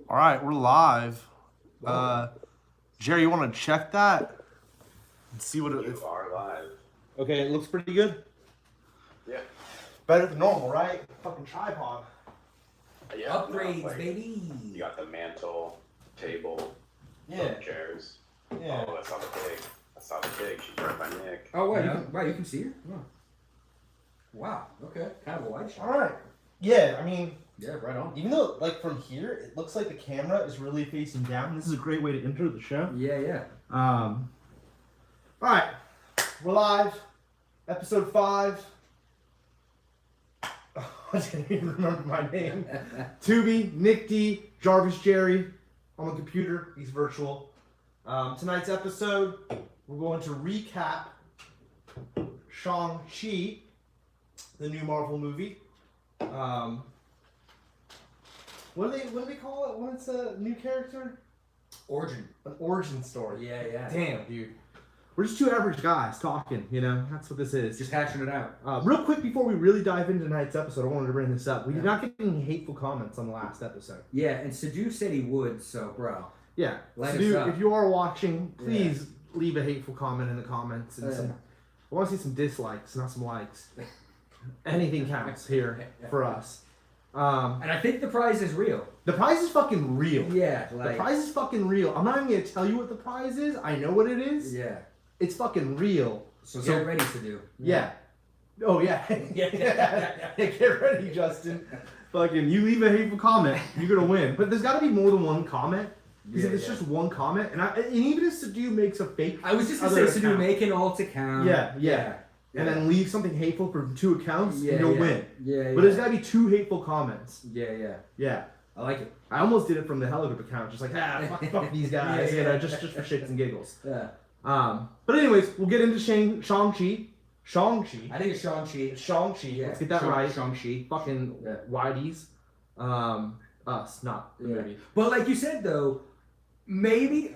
All right, we're live. Jerry, you want to check that and see what it is? You are live. Okay, it looks pretty good. Yeah. Better than normal, right? Fucking tripod. Yeah. Upgrades, like, baby. You got the mantle, table, Yeah. chairs. Yeah. Oh, I saw the pig. She's right by Nick. Oh, wow, Yeah. you can see her? Wow. Wow, okay. Kind of a wide shot. All right. Yeah, I mean, Yeah, right on. even though, like, from here, it looks like the camera is really facing down. This is a great way to enter the show. Yeah. All right. We're live. Episode 5. I didn't even remember my name. Tubi, Nick D, Jarvis Jerry. On the computer. He's virtual. Tonight's episode, we're going to recap Shang-Chi, the new Marvel movie. What do they call it when it's a new character? Origin. An origin story. Yeah. Damn, dude. We're just two average guys talking, you know? That's what this is. Just hashing it out. Real quick before we really dive into tonight's episode, I wanted to bring this up. We did not get any hateful comments on the last episode. Yeah, and Sadu said he would, so, bro. Yeah. Light So, us dude, up. if you are watching, please leave a hateful comment in the comments. And some, I want to see some dislikes, not some likes. Anything counts here for us. And I think the prize is real. The prize is fucking real. Yeah, The like... prize is fucking real. I'm not even going to tell you what the prize is. I know what it is. Yeah. It's fucking real. So get ready, Sadu. Yeah. Oh, yeah. Yeah. Get ready, Justin. Fucking, you leave a hateful comment, you're going to win. But there's got to be more than one comment. Because if it's just one comment, and even if Sadu makes a fake... I was just going to say, Sadu, account, make an alt account. Yeah. And then leave something hateful for 2 accounts, and you'll win. Yeah. But there's got to be 2 hateful comments. Yeah. I like it. I almost did it from the Hello account, just like, fuck these guys, Yeah. you know, just for shits and giggles. Yeah. But anyways, we'll get into Shang-Chi. I think it's Shang-Chi. Shang-Chi. Yeah. Let's get that right. Shang-Chi. Fucking whiteys. Us, not the movie. But like you said, though, maybe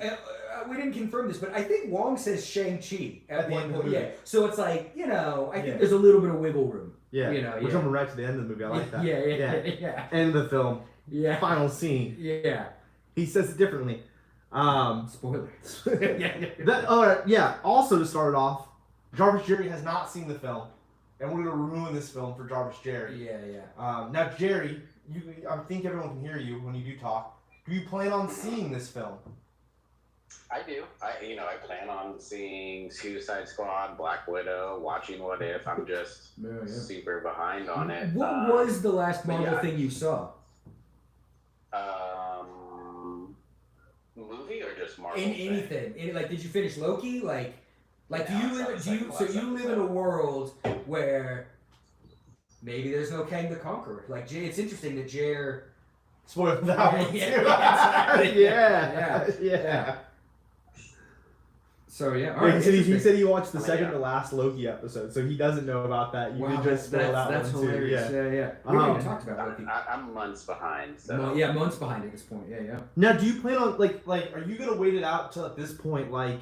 we didn't confirm this, but I think Wong says Shang-Chi at the one end of the point. movie. Yeah, so it's like, you know, I think Yeah. there's a little bit of wiggle room. Yeah, you know, we're jumping right to the end of the movie. I like that. Yeah. End of the film. Yeah. Final scene. Yeah. He says it differently. Spoiler. Also, to start it off, Jarvis Jerry has not seen the film, and we're gonna ruin this film for Jarvis Jerry. Yeah. Now, Jerry, I think everyone can hear you when you do talk. Do you plan on seeing this film? I do. I plan on seeing Suicide Squad, Black Widow, watching What If. I'm just super behind on it. What was the last Marvel thing you saw? Movie or just Marvel? Anything. Like, did you finish Loki? Like, Yeah, do you live in a world where maybe there's no Kang the Conqueror? Like, it's interesting that Jer. Spoil that one too. Yeah. So yeah, Wait, he said he watched the second to last Loki episode, so he doesn't know about that. You did just spoil that that's one hilarious. too. Yeah. We haven't even talked about Loki. I'm months behind. So Months behind at this point. Yeah. Now, do you plan on like are you gonna wait it out till at this point? Like,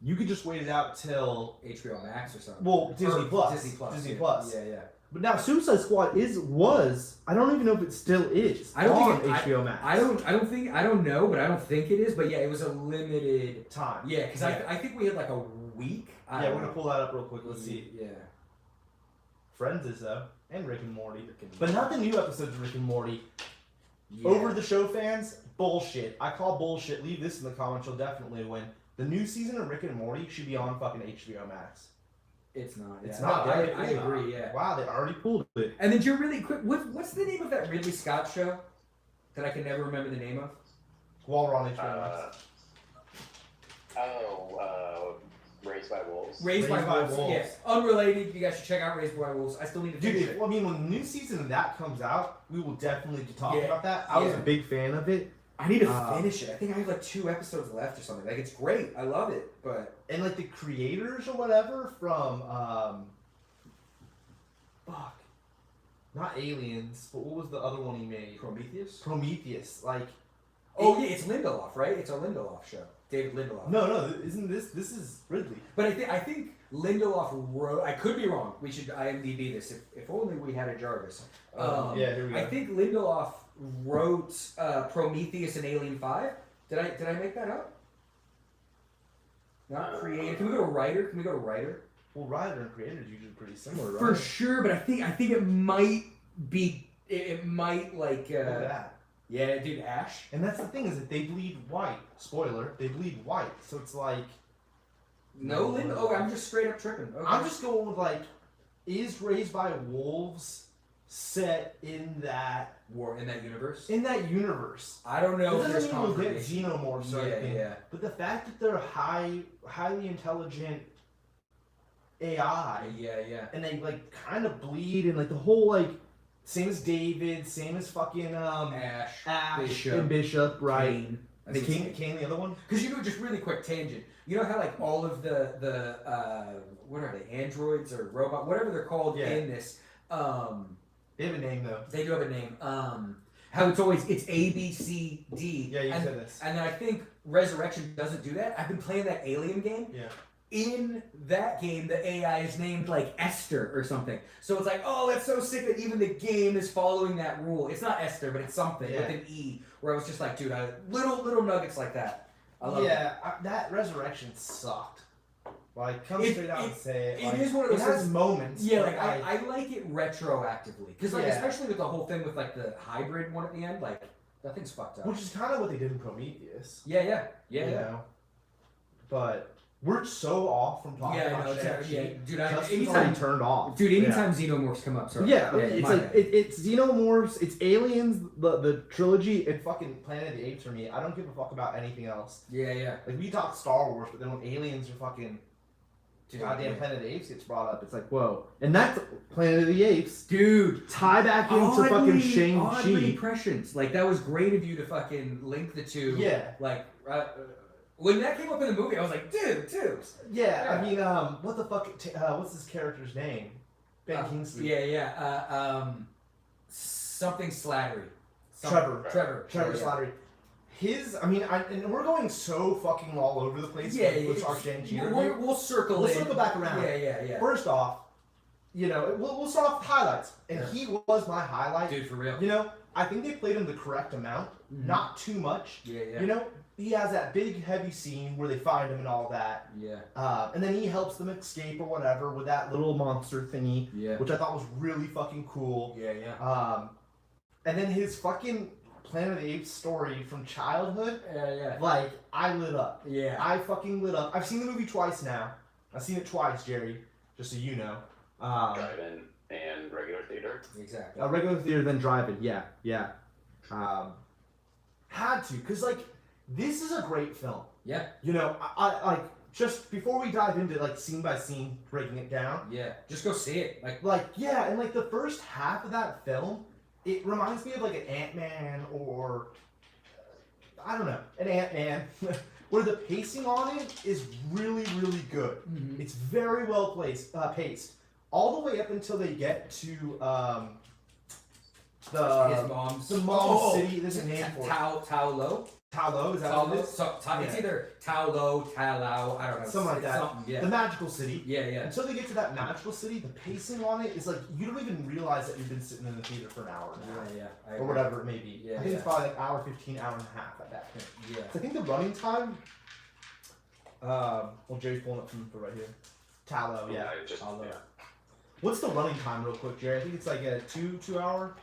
you could just wait it out till HBO Max or something. well, Disney Plus. Disney Plus. Yeah. But now Suicide Squad was I don't even know if it still is on HBO Max. I don't know, but I don't think it is. But yeah, it was a limited time. Yeah, because I think we had like a week. We're gonna pull that up real quick. Let's see. Yeah. Friends is though, and Rick and Morty, but not the new episodes of Rick and Morty. Yeah. Over the show fans, bullshit. I call bullshit. Leave this in the comments. You'll definitely win. The new season of Rick and Morty should be on fucking HBO Max. It's not. It's Yeah. not. No, I agree. Yeah. Wow, they already pulled it. And then you're really quick. What's the name of that Ridley Scott show that I can never remember the name of? While we're on HBO Max. Raised by Wolves. Raised by Wolves. Yeah. Unrelated. You guys should check out Raised by Wolves. I still need to finish it. Dude, when the new season of that comes out, we will definitely be talking about that. I was a big fan of it. I need to finish it. I think I have like 2 episodes left or something. Like, it's great. I love it. But and like the creators or whatever from not Aliens, but what was the other one he made? Prometheus. Like, it's Lindelof, right? It's a Lindelof show. David Lindelof. No, isn't this is Ridley. But I think Lindelof wrote. I could be wrong. We should IMDb this. If only we had a Jarvis. Here we go. I think Lindelof wrote Prometheus and Alien 5. Did I make that up? Not creator. Can we go to writer? Well, writer and creator is usually pretty similar, right? For sure, but I think it might be. It might like. Look at that. Yeah, dude, Ash. And that's the thing is that they bleed white. Spoiler, they bleed white. So it's like... Nolan? Oh, I'm just straight up tripping. Okay. I'm just going with like, is Raised by Wolves set in that... in that universe? In that universe. I don't know It if there's doesn't even get confirmation. xenomorphs or anything. Yeah. But the fact that they're highly intelligent AI... Yeah. And they like kind of bleed and like the whole like... Same as David, same as fucking Ash, Bishop. And Bishop, right? Cain. Cain, the other one. Because just really quick tangent. You know how like all of the what are they, androids or robot, whatever they're called in this. They have a name though. They do have a name. How it's A B C D. Yeah, you said this. And then I think Resurrection doesn't do that. I've been playing that Alien game. Yeah. In that game, the AI is named like Esther or something. So it's like, oh, that's so sick that even the game is following that rule. It's not Esther, but it's something with an E. Where I was just like, dude, little nuggets like that. I love it. That Resurrection sucked. Like, come straight out and say it. It is one of those. It has moments. Yeah, like I like it retroactively because like Yeah. especially with the whole thing with like the hybrid one at the end, like that thing's fucked up. Which is kind of what they did in Prometheus. Yeah. You know? But we're so off from talking about Shang. Dude, anytime turned off. Dude, anytime xenomorphs come up, sorry. It's like it's xenomorphs, it's aliens, the trilogy, and fucking Planet of the Apes for me. I don't give a fuck about anything else. Yeah. Like we talk Star Wars, but then when aliens are fucking goddamn Planet of the Apes gets brought up, it's like whoa. And that's Planet of the Apes, dude. Tie back into fucking Shang-Chi. Impressions. Like that was great of you to fucking link the two. Yeah. Like. When that came up in the movie, I was like, dude. Yeah, I mean, what the fuck? What's this character's name? Ben Kingsley. Something Slattery. Trevor Slattery. And we're going so fucking all over the place. With our Shang-Chi. We'll circle. We'll circle back around. Yeah. First off, we'll start off with highlights, and he was my highlight. Dude, for real. I think they played him the correct amount, not too much. Yeah. He has that big heavy scene where they find him and all that. Yeah. And then he helps them escape or whatever with that little monster thingy. Yeah. Which I thought was really fucking cool. Yeah. And then his fucking Planet of the Apes story from childhood. Yeah. Like, I lit up. Yeah. I fucking lit up. I've seen the movie twice now. I've seen it twice, Jerry. Just so you know. Drive-in and regular theater. Exactly. Regular theater, then drive-in. Yeah. Had to, because, like, this is a great film. Yeah. I like, just before we dive into, like, scene by scene, breaking it down. Yeah. Just go see it. And, like, the first half of that film, it reminds me of, like, an Ant-Man or, I don't know, an Ant-Man, where the pacing on it is really, really good. Mm-hmm. It's very well paced. All the way up until they get to, his mom's city. There's a name for it. Tao Lo. Tao Lo, is that what it is? It's either Tao Lo, Ta Lao, I don't know. Something like that. Yeah. The magical city. Yeah. Until they get to that magical city, the pacing on it is like, you don't even realize that you've been sitting in the theater for an hour and a half. Yeah. Or whatever it may be. Yeah, I think it's probably like hour 15, hour and a half at that point. Yeah. So I think the running time, well, Jerry's pulling up from right here. Tao Lo, yeah. What's the running time real quick, Jerry? I think it's like a 2 hour,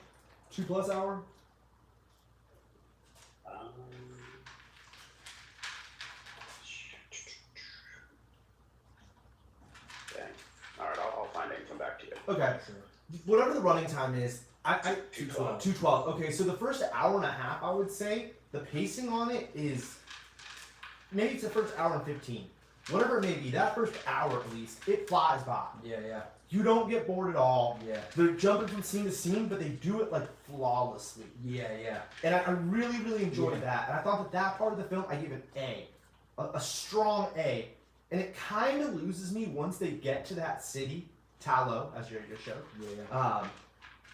2+ hour. Alright, I'll find it and come back to you. Okay. Sure. Whatever the running time is, 2:12. 2:12. Okay, so the first hour and a half, I would say, the pacing on it is, maybe it's the first hour and 15. Whatever it may be, that first hour at least, it flies by. Yeah. You don't get bored at all. Yeah. They're jumping from scene to scene, but they do it like flawlessly. Yeah. And I really, really enjoyed that. And I thought that part of the film, I gave an A. A strong A. And it kind of loses me once they get to that city, Tao Lo, as Jerry just showed. Yeah.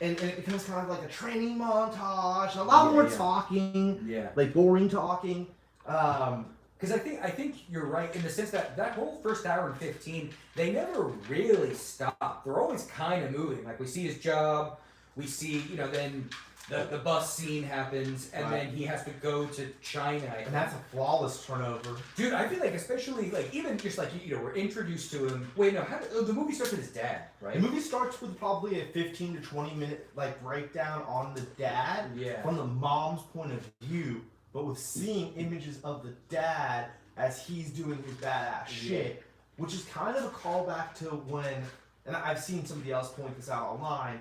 And it becomes kind of like a training montage, a lot more talking. Yeah. Like boring talking. Because I think you're right in the sense that whole first hour and 15, they never really stop. They're always kind of moving. Like we see his job, we see, then the bus scene happens, and then he has to go to China. And that's a flawless turnover. Dude, I feel like especially like even just like we're introduced to him. Wait, no, the movie starts with his dad, right? The movie starts with probably a 15 to 20 minute like breakdown on the dad from the mom's point of view, but with seeing images of the dad as he's doing his badass shit, which is kind of a callback to when, and I've seen somebody else point this out online.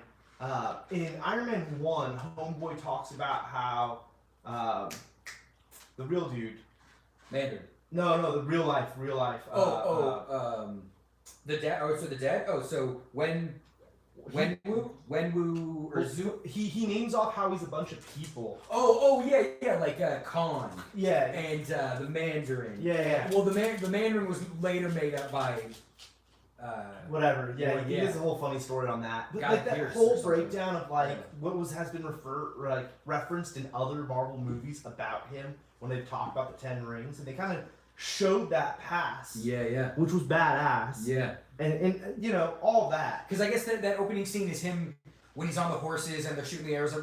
In Iron Man 1, Homeboy talks about how the real dude, Mandarin. No, the real life. The dad. Oh, so the dad. Oh, so Wenwu or Zu. He names off how he's a bunch of people. Oh, yeah, like Khan. Yeah. And the Mandarin. Yeah. Well, the Mandarin was later made up by. Whatever. Yeah, he has a whole funny story on that. But like that whole breakdown of like what has been referenced in other Marvel movies about him when they've talked about the 10 Rings, and they kind of showed that past. Yeah. Which was badass. Yeah. And you know, all that. Because I guess that opening scene is him when he's on the horses and they're shooting the arrows.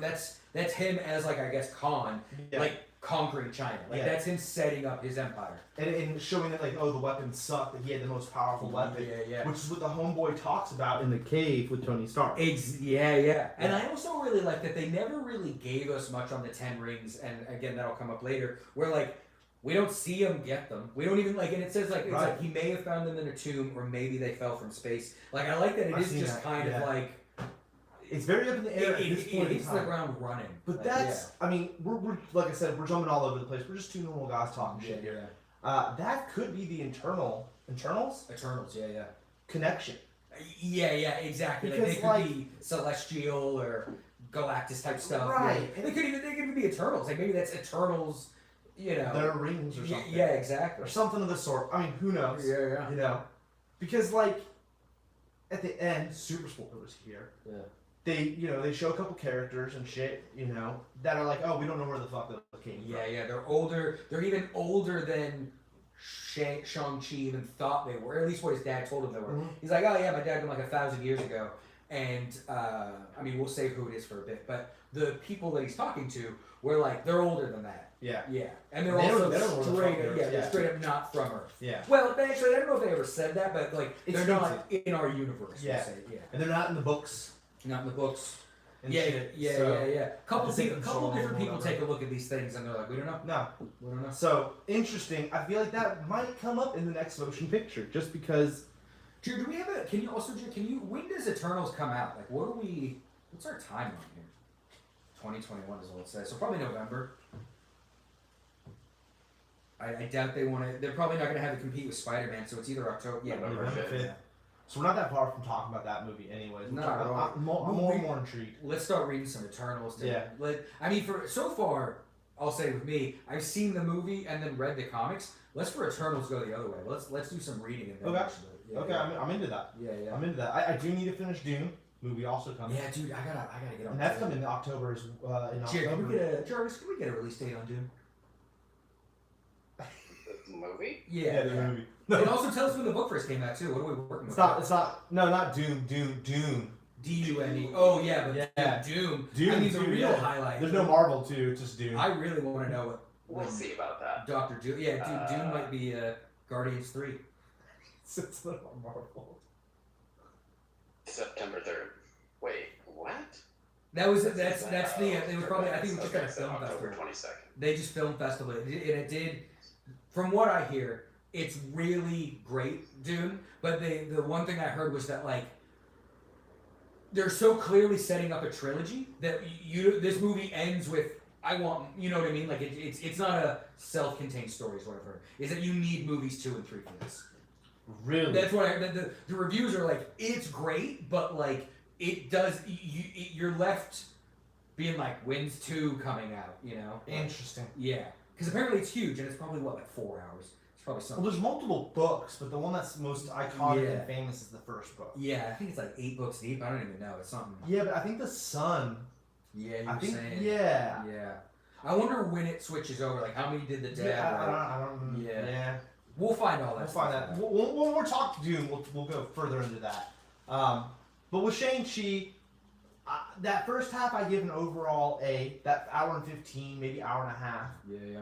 That's him as like I guess Khan, like conquering China. Like that's him setting up his empire. And showing that like, oh, the weapons suck, that he had the most powerful weapon. Yeah. Which is what the Homeboy talks about in the cave with Tony Stark. Yeah. And I also really like that they never really gave us much on the 10 Rings, and again that'll come up later, where like we don't see him get them. We don't even like, and it says like it's like he may have found them in a tomb, or maybe they fell from space. Like I like that it is just kind of like. It's very up in the air at this point in time. It's the ground running. But like, that's, I mean, we're like I said, we're jumping all over the place. We're just two normal guys talking shit here. That could be the Eternals? Eternals, connection. Yeah, exactly. Because, like, they could be celestial or Galactus type stuff. Right. Yeah. They could even be Eternals. Like maybe that's Eternals, you know. Their rings or something. Yeah, exactly. Or something of the sort. I mean, who knows? Yeah. You know? Because like at the end, super spoilers here. Yeah. They show a couple characters and shit, that are like, oh, we don't know where the fuck they came from. Yeah, they're older. They're even older than Shang-Chi even thought they were. Or at least what his dad told him they were. Mm-hmm. He's like, oh yeah, my dad died like 1,000 years ago. And, I mean, we'll say who it is for a bit, but the people that he's talking to were like, they're older than that. Yeah. And they're straight up not from Earth. Yeah. Well, actually, I don't know if they ever said that, but like, they're not in our universe. Yeah. And they're not in the books. Not in the books. Yeah. Couple different people take a look at these things and they're like, we don't know. No. We don't know. So, interesting. I feel like that might come up in the next motion picture, just because... Drew, do we have when does Eternals come out? Like, what's our timeline here? 2021 is what it says. So probably November. I doubt they're probably not going to have it compete with Spider-Man, so it's either October. Yeah, November 5th. So we're not that far from talking about that movie anyways. No, I'm more intrigued. Let's start reading some Eternals. Yeah. I mean, for so far, I'll say with me, I've seen the movie and then read the comics. Let's for Eternals go the other way. Let's do some reading and then Okay, I'm into that. Yeah. I'm into that. I do need to finish Dune. Movie also coming. Yeah, dude, I gotta get on. And that's coming in October. Jarvis, can we get a release date on Dune? The movie? Yeah, the movie. And also tell us when the book first came out too. What are we working with? Not Dune. Dune. Oh yeah, but Doom. I mean, the real highlight. There's no Marvel too. It's just Dune. I really want to know what. We'll see about that. Dr. Doom. Yeah, Dune might be Guardians 3. It's not Marvel. September 3rd. Wait, what? That's the it was probably I think it was just at a film October festival. 22nd. They just film festival and it did. From what I hear, it's really great, Dune. But the one thing I heard was that like they're so clearly setting up a trilogy that this movie ends with you know what I mean? Like it's not a self-contained story, is what I've heard. Is that you need movies 2 and 3 for this. Really? That's what the reviews are like. It's great, but like it does. You're left being like, when's 2 coming out? You know? Interesting. Yeah, because apparently it's huge, and it's probably like 4 hours. It's probably something. Well, there's multiple books, but the one that's most iconic and famous is the first book. Yeah, I think it's like 8 books deep. I don't even know. It's something. Yeah, but I think the Son. Yeah, you were saying. Yeah. Yeah. I wonder when it switches over. Like, how many did the dad write? I don't. Yeah. We'll find all that. We'll find that. When we're talking Dune, we'll go further into that. But with Shang-Chi, that first half I give an overall A. That hour and 15, maybe hour and a half. Yeah.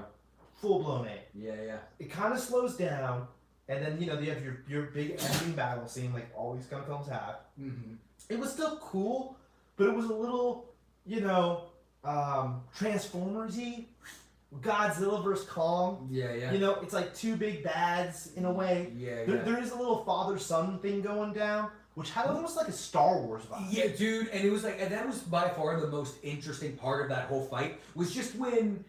Full blown A. Yeah. It kind of slows down, and then you have your big ending battle scene like all these kind of films have. Mm-hmm. It was still cool, but it was a little, Transformers-y. Godzilla vs. Kong. Yeah. It's like two big bads in a way. Yeah. There is a little father-son thing going down, which had almost like a Star Wars vibe. Yeah, dude, and it was like, and that was by far the most interesting part of that whole fight, was just when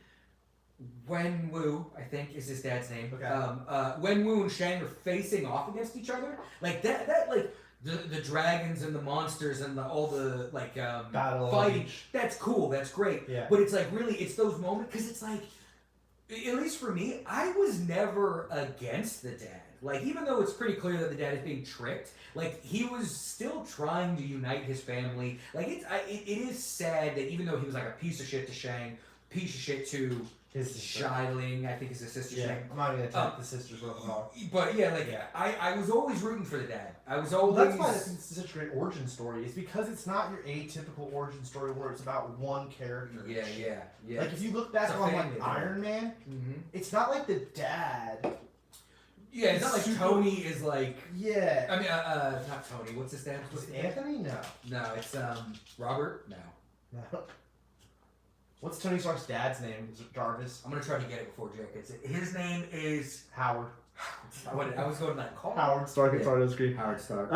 Wenwu, I think is his dad's name, Okay. Wenwu and Shang are facing off against each other. Like, that like, the dragons and the monsters and all the, like, Battle fighting, Age. that's cool, that's great. Yeah. But it's like, really, it's those moments, because it's like, at least for me, I was never against the dad. Like, even though it's pretty clear that the dad is being tricked, like, he was still trying to unite his family. Like, it is sad that even though he was like a piece of shit to Shang, piece of shit to His Shiling, I think is his sister's name. I'm not gonna attack the sisters real hard. But yeah, like, I was always rooting for the dad. I was always... Well, that's why it's such a great origin story. It's because it's not your atypical origin story where it's about one character. Yeah. Like, if you look back It's a on, family like, thing. Iron Man, Mm-hmm. it's not like the dad... Yeah, it's not like Tony is like... Yeah. I mean, not Tony. What's his name? Was it Anthony? No. No, it's, Robert? No. No. What's Tony Stark's dad's name? Is it Jarvis? I'm gonna try to get it before Jack gets it. His name is... Howard. I was going like call. Howard Stark. It's hard to screen. Howard Stark.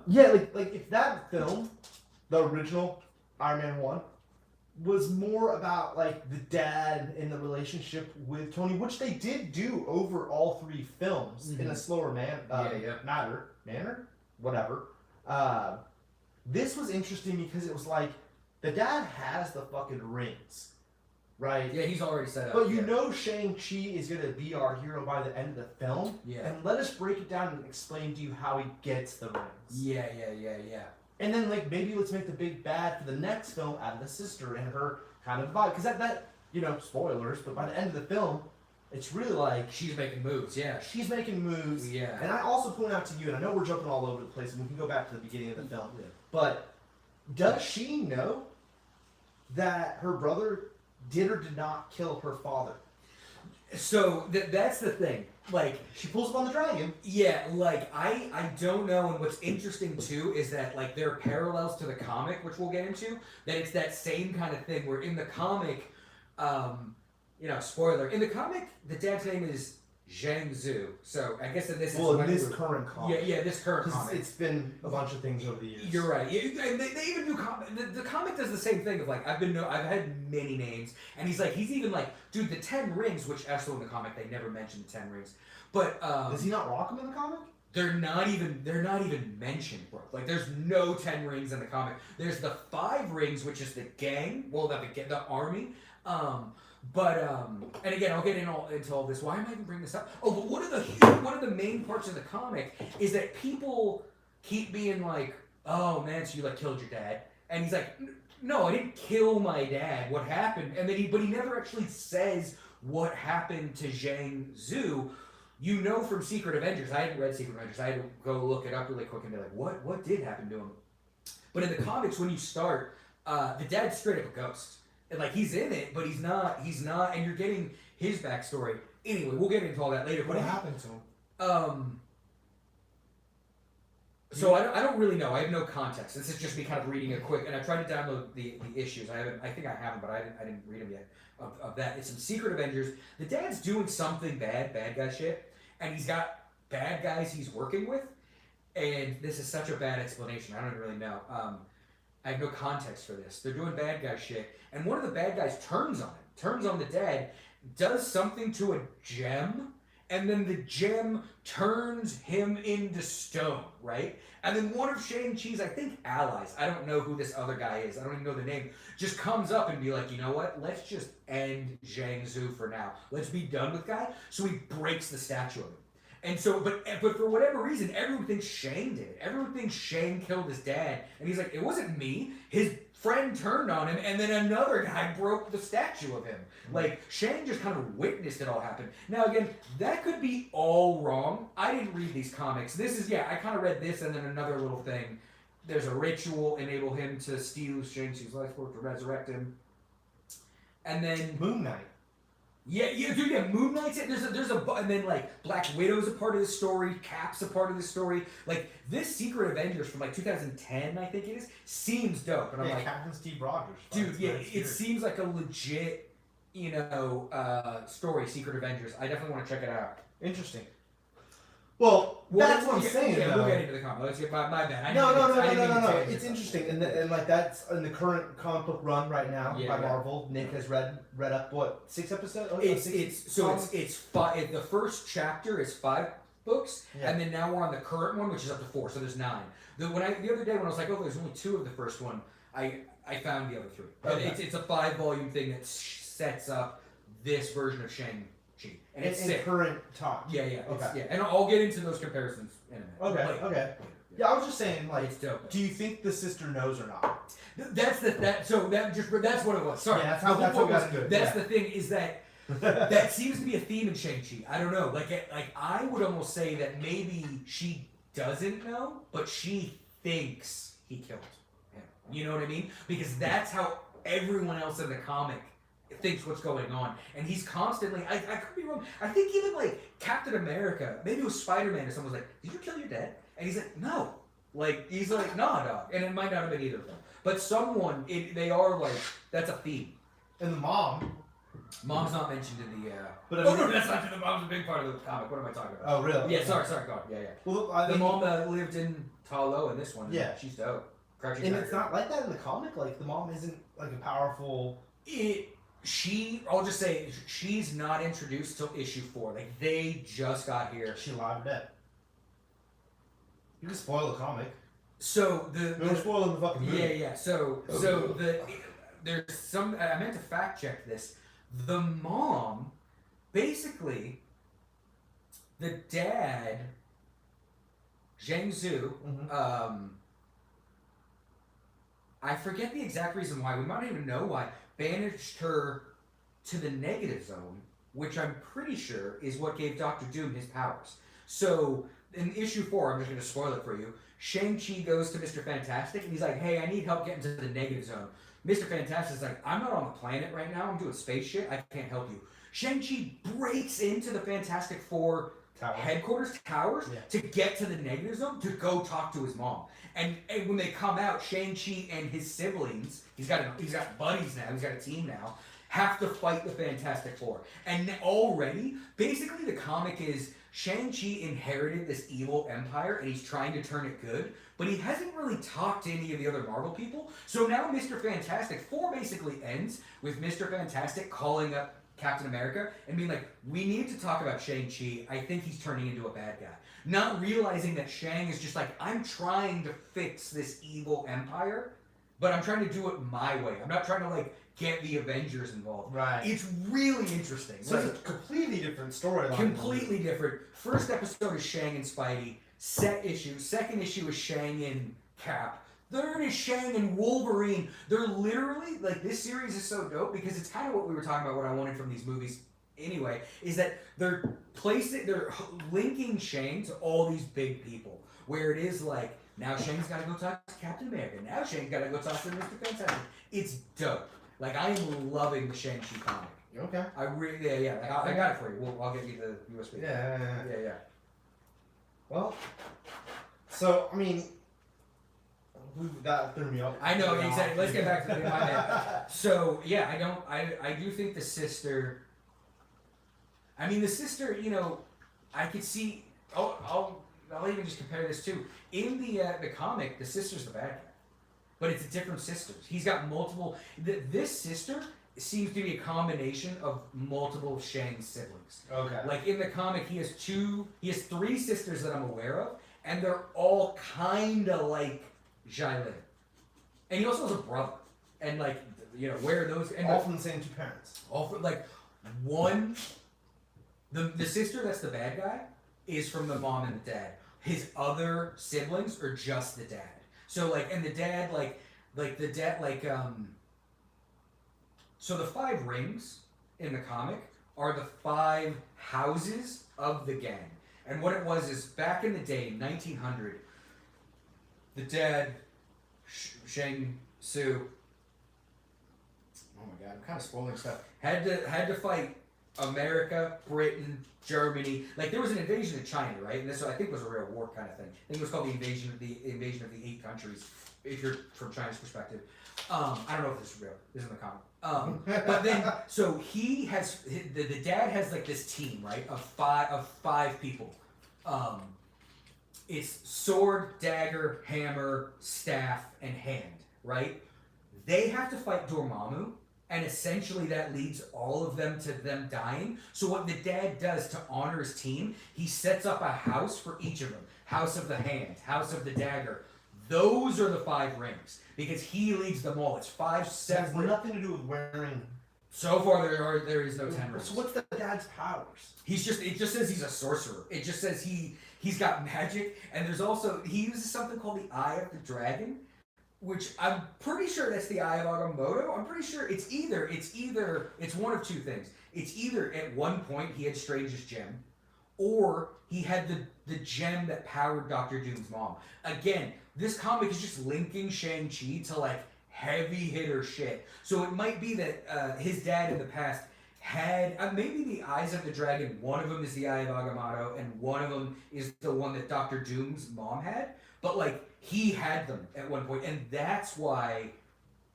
Yeah, like if that film, the original Iron Man 1, was more about like the dad and the relationship with Tony, which they did do over all three films in a slower manner, whatever. This was interesting because it was like the dad has the fucking rings, right? Yeah, he's already set up. But you know Shang-Chi is going to be our hero by the end of the film. Yeah. And let us break it down and explain to you how he gets the rings. Yeah. And then, like, maybe let's make the big bad for the next film out of the sister and her kind of vibe. Because that, spoilers, but by the end of the film, it's really like... She's making moves, yeah. She's making moves. Yeah. And I also point out to you, and I know we're jumping all over the place, and we can go back to the beginning of the film, Yeah. but does she know that her brother did or did not kill her father? So, that's the thing. Like, She pulls up on the dragon. yeah, like, I don't know, and what's interesting, too, is that, like, there are parallels to the comic, which we'll get into, that it's that same kind of thing, where in the comic, spoiler, in the comic, the dad's name is Zhang Zhu, so I guess in this Well, is... in this current comic. Yeah, this current 'Cause comic. it's been a bunch of things over the years. You're right. Yeah, and they even do the comic does the same thing of like I've had many names, and he's even like, dude, the 10 rings, which also in the comic they never mentioned the 10 rings, but Does he not rock them in the comic? they're not even mentioned, bro. Like there's no 10 rings in the comic. There's the 5 rings, which is the gang, the army. And again, I'll get into all this. Why am I even bringing this up? Oh, but one of the main parts of the comic is that people keep being like, "Oh man, so you like killed your dad?" And he's like, "No, I didn't kill my dad. What happened?" And then but he never actually says what happened to Zhang Zhu. You know from Secret Avengers. I hadn't read Secret Avengers. I had to go look it up really quick and be like, "What did happen to him?" But in the comics, when you start, the dad's straight up a ghost. And like he's in it, but he's not, and you're getting his backstory. Anyway, we'll get into all that later. What happened to him? So I don't really know. I have no context. This is just me kind of reading it quick, and I tried to download the issues. I think I have them, but I didn't read them yet. Of that, it's some Secret Avengers. The dad's doing something bad guy shit, and he's got bad guys he's working with. And this is such a bad explanation. I don't really know. I have no context for this. They're doing bad guy shit, and one of the bad guys turns on the dad, does something to a gem, and then the gem turns him into stone, right? And then one of Shang-Chi's, I think, allies, I don't know who this other guy is, I don't even know the name, just comes up and be like, you know what? Let's just end Zhang Zhu for now. Let's be done with guy. So he breaks the statue of him. And so, but for whatever reason, everyone thinks Shang did it. Everyone thinks Shang killed his dad. And he's like, it wasn't me. His friend turned on him, and then another guy broke the statue of him. Like, Shang just kind of witnessed it all happen. Now, again, that could be all wrong. I didn't read these comics. This is, I kind of read this and then another little thing. there's a ritual enable him to steal Shang-Chi's life force to resurrect him. And then Moon Knight. Yeah, Moon Knight's it. And then like Black Widow's a part of the story. Cap's a part of the story. Like this Secret Avengers from like 2010, I think it is, seems dope. And I'm like, Captain Steve Rogers. dude, it seems like a legit, story. Secret Avengers. I definitely want to check it out. Interesting. Well, that's what I'm saying. Yeah, we'll get into the comic. Let's get my bad. No. It's interesting, and like that's in the current comic book run right now by Marvel. Nick has read up what 6 episodes? It's 5. The first chapter is 5 books, and then now we're on the current one, which is up to 4. So there's 9. The other day when I was like, oh, there's only 2 of the first one, I found the other 3. Okay. It's a 5-volume thing that sets up this version of Shang. And it's in current talk. Yeah. Okay. And I'll get into those comparisons in a minute. Okay. Yeah, I was just saying, like, it's dope. Do you think the sister knows or not? That's what it was. Sorry. Yeah, that's what got good. That's the thing is that that seems to be a theme in Shang-Chi. I don't know. Like I would almost say that maybe she doesn't know, but she thinks he killed him. You know what I mean? Because that's how everyone else in the comic thinks what's going on, and he's constantly. I could be wrong. I think even like Captain America, maybe it was Spider-Man, or someone was like, "Did you kill your dad?" And he's like, "No." Like he's like, "Nah, dog." And it might not have been either of them, but someone. They are like that's a theme. And the mom's not mentioned in the. But no, that's not. The mom's a big part of the comic. What am I talking about? Oh, really? Yeah, sorry, God. Yeah. Well, the mom that lived in Talo in this one. Yeah, she's dope. And it's not like that in the comic. Like the mom isn't like a powerful. I'll just say, she's not introduced till issue 4. Like, they just got here. She alive or dead? You can spoil the comic. So, We're spoiling the fucking movie. Yeah. There's some, I meant to fact check this. The mom, basically, the dad, Zhang Zhu, I forget the exact reason why. We might not even know why. Banished her to the negative zone, which I'm pretty sure is what gave Doctor Doom his powers. So, in issue 4, I'm just going to spoil it for you, Shang-Chi goes to Mr. Fantastic, and he's like, hey, I need help getting to the negative zone. Mr. Fantastic's like, I'm not on the planet right now, I'm doing space shit, I can't help you. Shang-Chi breaks into the Fantastic Four headquarters towers to get to the negative zone to go talk to his mom. And when they come out, Shang-Chi and his siblings, he's got buddies now, he's got a team now, have to fight the Fantastic Four. And already, basically the comic is Shang-Chi inherited this evil empire and he's trying to turn it good, but he hasn't really talked to any of the other Marvel people. So now Mr. Fantastic 4 basically ends with Mr. Fantastic calling up Captain America and being like, we need to talk about Shang-Chi. I think he's turning into a bad guy. Not realizing that Shang is just like, I'm trying to fix this evil empire, but I'm trying to do it my way. I'm not trying to like get the Avengers involved. Right. It's really interesting. So like, it's a completely different storyline. Completely different. First episode is Shang and Spidey. Second issue is Shang and Cap. Third is Shang and Wolverine. They're literally, like, this series is so dope because it's kind of what we were talking about, what I wanted from these movies anyway, is that they're linking Shang to all these big people. Where it is like, now Shang's got to go talk to Captain America. Now Shang's got to go talk to Mr. Fantastic. It's dope. Like, I am loving the Shang-Chi comic. Okay. I really, yeah. Like, I got it for you. I'll get you the USB. Yeah. Well, so, I mean, that threw me off. I know, exactly. Let's get back to my bad. So, yeah, I do think the sister, I could see, I'll even just compare this too. In the comic, the sister's the bad guy. But it's different sisters. He's got multiple, this sister seems to be a combination of multiple Shang siblings. Okay. Like in the comic, he has 3 sisters that I'm aware of, and they're all kind of like Xiaolin. And he also has a brother. And like, where are those? And all from the same 2 parents. All from, like, one, the sister that's the bad guy is from the mom and the dad. His other siblings are just the dad. So like, and the dad, so the 5 rings in the comic are the 5 houses of the gang. And what it was is back in the day, 1900, the dad Shang Su. Oh my god, I'm kind of spoiling stuff. Had to fight America, Britain, Germany. Like there was an invasion of China, right? And this I think was a real war kind of thing. I think it was called the invasion of the 8 countries. If you're from China's perspective, I don't know if this is real. This is in the comic. But then, so he has the dad has like this team, right, of five people. It's sword, dagger, hammer, staff, and hand, right? They have to fight Dormammu, and essentially that leads all of them to them dying. So what the dad does to honor his team, he sets up a house for each of them. House of the hand, house of the dagger. Those are the 5 rings, because he leads them all. It's 5 separate. It has nothing to do with wearing. So far, there is no 10 rings. So what's the dad's powers? It just says he's a sorcerer. It just says he's got magic, and there's also he uses something called the Eye of the Dragon, which I'm pretty sure that's the Eye of Agamotto. I'm pretty sure it's one of 2 things. It's either at one point he had Strange's gem, or he had the gem that powered Doctor Doom's mom. Again, this comic is just linking Shang-Chi to like heavy hitter shit. So it might be that his dad in the past had maybe the Eyes of the Dragon. One of them is the Eye of Agamotto, and one of them is the one that Doctor Doom's mom had. But like he had them at one point, and that's why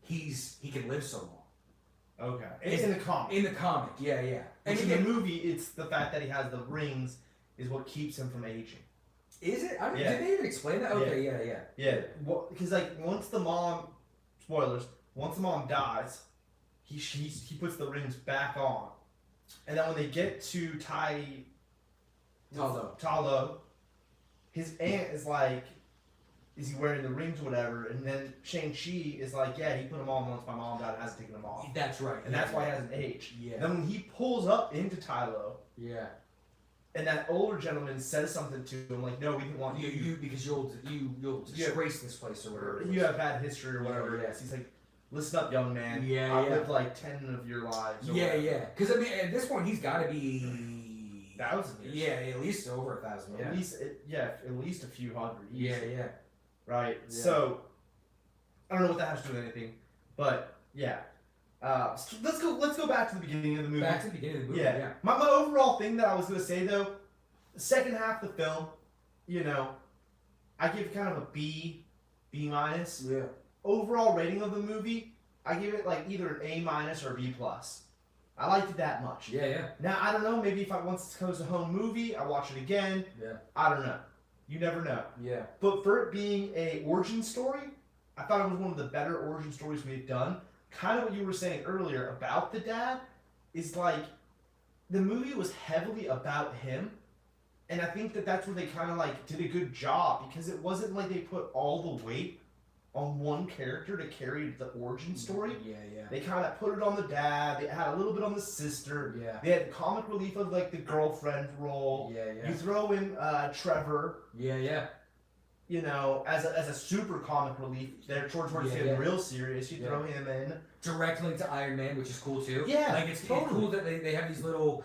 he can live so long. Okay. It's in the comic. In the comic, yeah. And in the movie, it's the fact that he has the rings is what keeps him from aging. Is it? Did they even explain that? Okay, yeah. Yeah. Well, because like once the mom, spoilers, once the mom dies, he puts the rings back on, and then when they get to Talo, his aunt is like, is he wearing the rings or whatever? And then Shang-Chi is like, yeah, he put them on once my mom died and hasn't taken them off. That's right. And that's why he hasn't aged. Yeah. Then when he pulls up into Tylo, yeah, and that older gentleman says something to him like, no, we didn't want you because you'll disgrace this place or whatever. You have bad history or whatever it is. He's like, listen up, young man. I've lived like 10 of your lives. Yeah. Because I mean, at this point, he's got to be 1,000 years. Yeah, at least over 1,000. At least a few hundred. Yeah. Right. Yeah. So I don't know what that has to do with anything, but yeah. Let's go back to the beginning of the movie. Back to the beginning of the movie. Yeah. My overall thing that I was gonna say though, the second half of the film, I give kind of a B minus. Yeah. Overall rating of the movie, I give it like either an A minus or a B plus. I liked it that much. Yeah. Now I don't know. Maybe if once it goes to home movie, I watch it again. Yeah. I don't know. You never know. Yeah. But for it being a origin story, I thought it was one of the better origin stories we've done. Kind of what you were saying earlier about the dad is like the movie was heavily about him, and I think that's where they kind of like did a good job, because it wasn't like they put all the weight on one character to carry the origin story. Yeah. They kind of put it on the dad. They had a little bit on the sister. Yeah. They had comic relief of like the girlfriend role. Yeah. You throw in Trevor. Yeah. As a super comic relief, there towards getting real serious. You throw him in. Direct link to Iron Man, which is cool too. Yeah, like it's cool that they have these little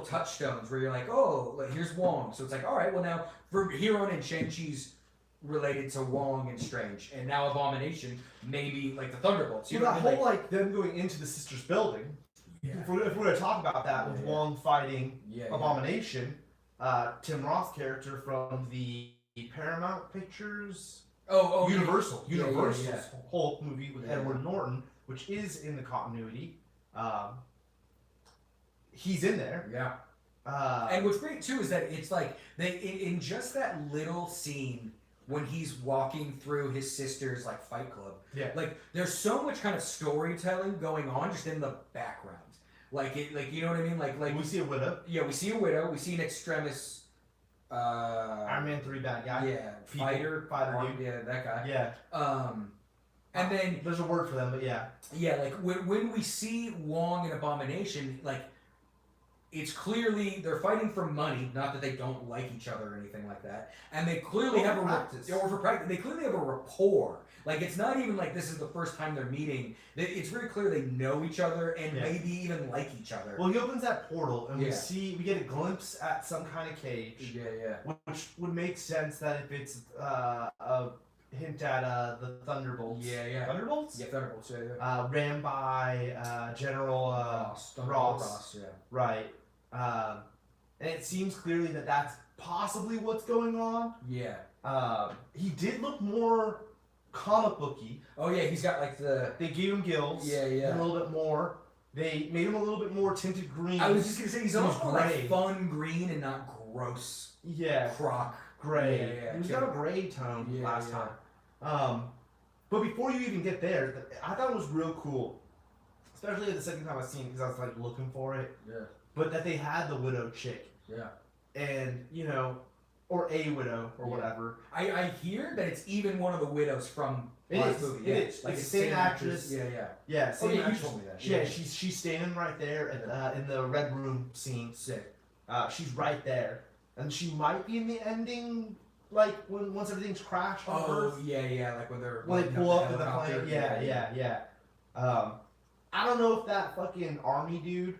touchstones where you're like, oh, like, here's Wong. So it's like, all right, well now from here on in, Shang-Chi's related to Wong and Strange, and now Abomination, maybe like the Thunderbolts. That whole like them going into the sisters' building. Yeah. If we're going to talk about that with Wong fighting Abomination, Tim Roth's character from the Paramount Pictures. Universal's whole movie with Edward Norton, which is in the continuity. He's in there. Yeah. And what's great too is that it's like they in just that little scene when he's walking through his sister's like fight club. Yeah. Like there's so much kind of storytelling going on just in the background. Like you know what I mean? Like we see a widow. Yeah, we see a widow. We see an extremis. Iron Man 3 bad guy. Yeah. Fighter dude. Yeah, that guy. Yeah. And then there's a word for them, but yeah. Yeah, like when we see Wong and Abomination, like it's clearly they're fighting for money, not that they don't like each other or anything like that. And they clearly have they clearly have a rapport. Like it's not even like this is the first time they're meeting. It's very clear they know each other and maybe even like each other. Well, he opens that portal and we get a glimpse at some kind of cage. Yeah. Which would make sense that if it's hint at the Thunderbolts. Yeah. Thunderbolts? Yeah, Thunderbolts. Yeah. Ran by General Ross. Ross. Yeah. Right. And it seems clearly that that's possibly what's going on. Yeah. He did look more comic booky. Oh yeah, he's got like the. They gave him gills. Yeah. A little bit more. They made him a little bit more tinted green. I was just gonna say he's almost gray. like fun green and not gross. Yeah. Croc. Gray. Yeah. He's got a gray tone last time. But before you even get there, I thought it was real cool. Especially the second time I seen it because I was like looking for it. Yeah. But that they had the widow chick. Yeah. And, or a widow or whatever. I hear that it's even one of the widows from last movie. It is. Like it's the same actress. Yeah, same you actress. told me that. Yeah, she's standing right there in the red room scene. Sick. She's right there. And she might be in the ending, like once everything's crashed on Earth. Yeah, like when they pull up to the plane. Yeah. I don't know if that fucking army dude,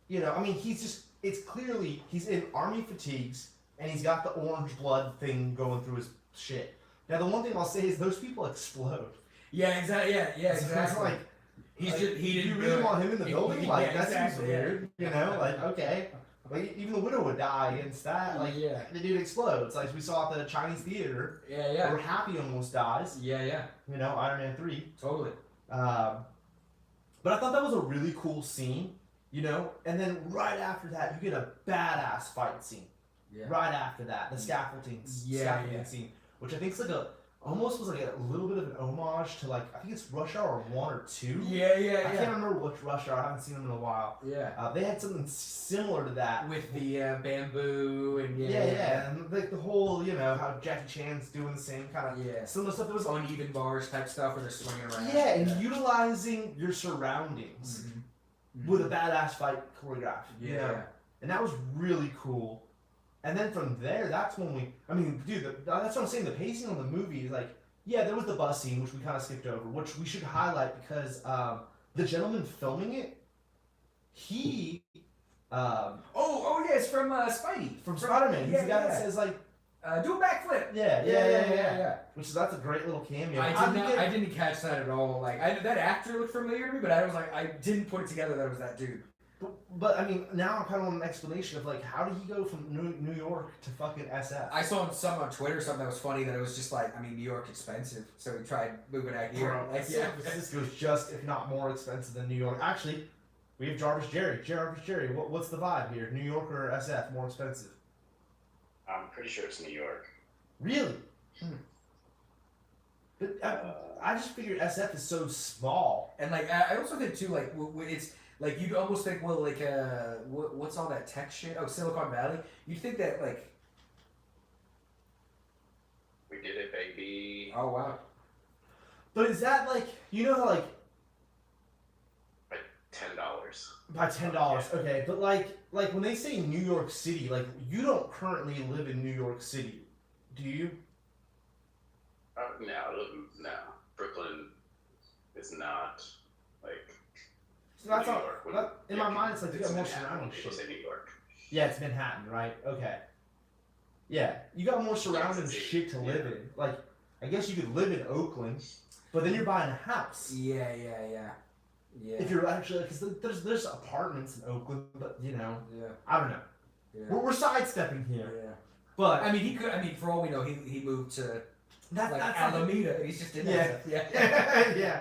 it's clearly he's in army fatigues and he's got the orange blood thing going through his shit. Now the one thing I'll say is those people explode. Yeah, exactly. Yeah, So exactly. it's like He didn't. You really want him in the building? Like that seems exactly, weird. Like okay. Like even the widow would die against that. Like the dude explodes. Like we saw at the Chinese theater. Yeah. Where Happy almost dies. Yeah. Iron Man 3. Totally. But I thought that was a really cool scene. And then right after that, you get a badass fight scene. Yeah. Right after that, the scaffolding scene, which I think is almost was like a little bit of an homage to I think it's Rush Hour 1 or 2. Yeah. I can't remember which Rush Hour. I haven't seen them in a while. Yeah. They had something similar to that with the bamboo and and like the whole how Jackie Chan's doing the same kind of similar stuff. There was uneven bars type stuff where they're swinging around. Yeah, and utilizing your surroundings with a badass fight choreographed. And that was really cool. And then from there, that's when that's what I'm saying. The pacing on the movie is there was the bus scene, which we kind of skipped over, which we should highlight because the gentleman filming it, he. It's from Spidey. From Spider-Man. He's the guy that says do a backflip. Yeah. That's a great little cameo. I didn't catch that at all. That actor looked familiar to me, but I was I didn't put it together that it was that dude. But now I kind of want an explanation of how did he go from New York to fucking SF? I saw some on Twitter something that was funny that it was just New York's expensive, so he tried moving out here. San Francisco is just if not more expensive than New York. Actually, we have Jarvis Jerry. What's the vibe here? New York or SF more expensive? I'm pretty sure it's New York. Really? But I just figured SF is so small, and I also think too it's. You'd almost think, what's all that tech shit? Oh, Silicon Valley. You'd think that, We did it, baby. Oh, wow. But is that, how, By $10. By $10, okay. But, when they say New York City, you don't currently live in New York City, do you? No. Brooklyn is not, So that's New all. York. In my mind, it's you got more surrounding People shit. say New York. Yeah, it's Manhattan, right? Okay. Yeah, you got more surrounding shit to live in. I guess you could live in Oakland, but then you're buying a house. Yeah. If you're actually, because there's apartments in Oakland, but I don't know. Yeah. We're sidestepping here. Yeah. But he could. For all we know, he moved to that's Alameda. He's just in there. Yeah.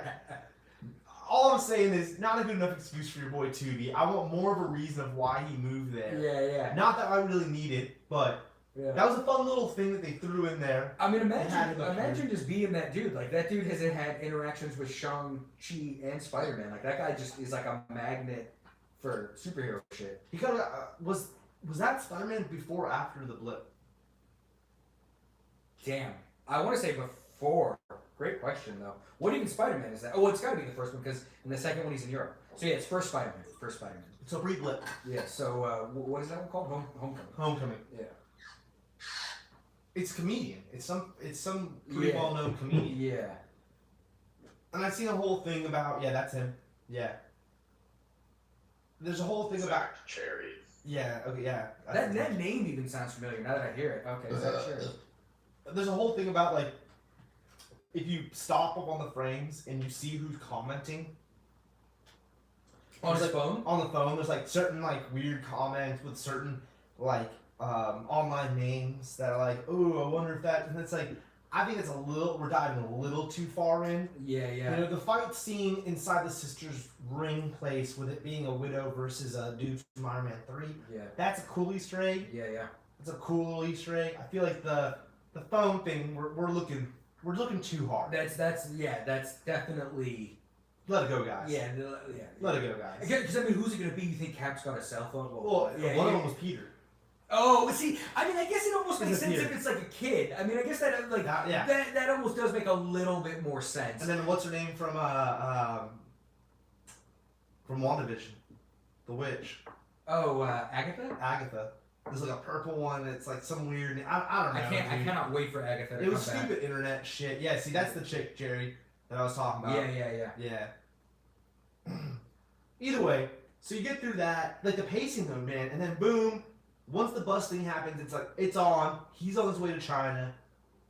All I'm saying is, not a good enough excuse for your boy Tubi. I want more of a reason of why he moved there. Yeah. Not that I really need it, but that was a fun little thing that they threw in there. Imagine just being that dude. That dude has had interactions with Shang-Chi and Spider-Man. That guy just is a magnet for superhero shit. He kind of was that Spider-Man before or after the blip? Damn. I want to say before. Great question, though. What even Spider-Man is that? Oh, it's got to be the first one, because in the second one he's in Europe. So yeah, it's first Spider-Man. It's a pre-blip. Yeah, so what is that one called? Homecoming. Yeah. It's comedian. It's some pretty well-known comedian. Yeah. And I've seen a whole thing about, that's him. Yeah. There's a whole thing about... Cherry. Yeah, okay, yeah. That name even sounds familiar now that I hear it. Okay, is that Cherry? There's a whole thing about, if you stop up on the frames and you see who's commenting on his phone. On the phone, there's like certain like weird comments with certain like online names that are like, oh, I wonder if that. And it's like, I think it's we're diving a little too far in. Yeah, yeah. You know, the fight scene inside the sisters' ring place with it being a widow versus a dude from Iron Man 3. Yeah. That's a cool Easter egg. Yeah, yeah. It's a cool little Easter egg. I feel like the phone thing, we're looking too hard. That's definitely. Let it go, guys. Yeah. Let it go, guys. Because I mean, who's it gonna be? You think Cap's got a cell phone? Well, one of them was Peter. Oh, see, I mean, I guess it almost makes It's sense Peter. if it's like a kid. I mean, I guess that like Yeah. that almost does make a little bit more sense. And then what's her name from WandaVision? The witch. Oh, Agatha. Agatha. There's like a purple one. It's like some weird. I don't know. I cannot wait for Agatha to It was come back. stupid internet shit. Yeah, see, that's the chick, Jerry, that I was talking about. Yeah. Either way, so you get through that, like the pacing though, man, and then boom, once the bus thing happens, it's like it's on. He's on his way to China.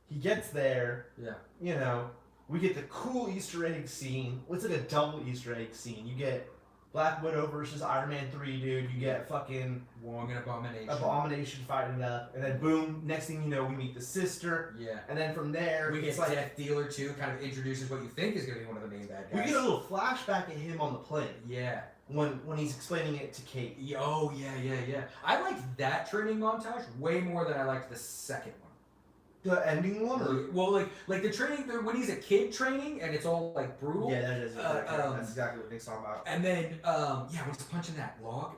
He gets there. Yeah. You know, we get the cool Easter egg scene. It's like a double Easter egg scene. You get Black Widow versus Iron Man 3, dude. You get fucking Wong and Abomination fighting up, and then boom, next thing you know, we meet the sister. Yeah. And then from there, We it's get like Death Dealer too, kind of introduces what you think is gonna be one of the main bad we guys. get a little flashback at him on the plane Yeah. when he's explaining it to Kate. Oh yeah. I liked that training montage way more than I liked the second one. The ending one, or Well, like the training when he's a kid training and it's all like brutal. yeah, that is exactly, that's exactly what Nick's talking about. And then, when he's punching that log.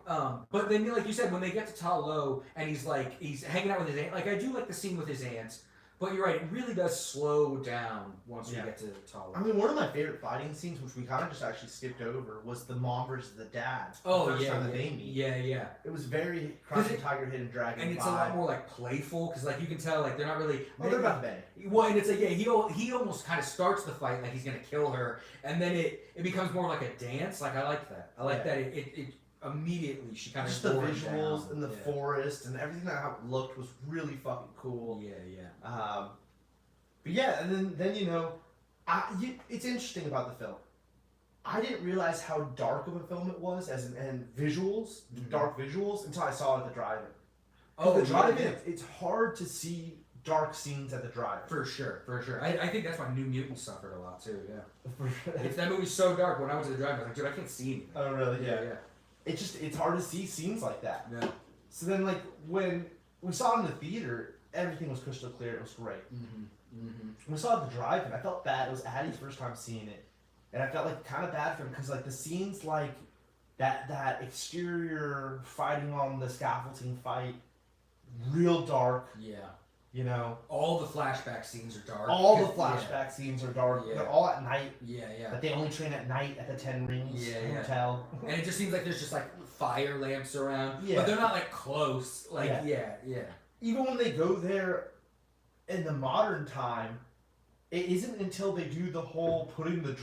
But then, like you said, when they get to Ta Lo and he's hanging out with his aunt. Like I do like the scene with his aunts, but you're right, it really does slow down once we get to Ta Lo. I mean, one of my favorite fighting scenes, which we kind of just actually skipped over, was the mom versus the dad. Oh the first yeah, time that they meet. yeah. It was very Crouching Tiger, Hidden Dragon. And it's vibe. a lot more like playful because like you can tell like they're not really. Oh, they're about to bang. Well, and it's like he almost kind of starts the fight like he's gonna kill her, and then it becomes more like a dance. Like I like that. I like that it immediately she kind of just the visuals and the forest and everything that how it looked was really fucking cool. Yeah. But yeah, and then you know, it's interesting about the film. I didn't realize how dark of a film it was and visuals, dark visuals, until I saw it at the drive-in. Oh, the drive-in, it's hard to see dark scenes at the drive-in. For sure. I think that's why New Mutants suffered a lot too. Yeah. That movie's so dark. When I went to the drive-in, I was like, dude, I can't see anything. Oh really? Yeah. It's hard to see scenes like that. Yeah. So then, like when we saw it in the theater, everything was crystal clear. It was great. When we saw it at the drive-in, I felt bad. It was Addie's first time seeing it, and I felt like kind of bad for him because like the scenes like that exterior fighting on the scaffolding fight, real dark. Yeah. You know, all the flashback scenes are dark. All the flashback scenes are dark. Yeah. They're all at night. Yeah. But they only train at night at the Ten Rings Hotel. And it just seems like there's just like fire lamps around. Yeah. But they're not like close. Like yeah. Even when they go there in the modern time, it isn't until they do the whole putting the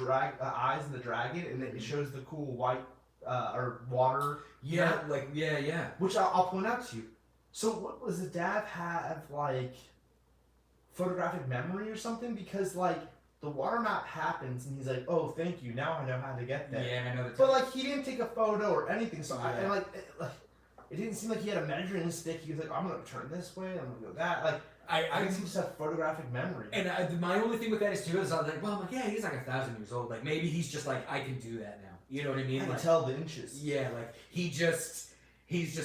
eyes in the dragon and then it shows the cool white or water. Yeah, like yeah. Which I'll point out to you. So what does the dad have like photographic memory or something? Because like the water map happens and he's like, oh, thank you. Now I know how to get there. Yeah, I know that. But like he didn't take a photo or anything. So it didn't seem like he had a measuring stick. He was like, I'm gonna turn this way. I'm gonna go that. Like I guess he just had photographic memory. And my only thing with that is too is I was like, well, I'm like, yeah, he's like 1,000 years old. Like maybe he's just like, I can do that now. You know what I mean? I can like, tell the inches. Yeah, like he's just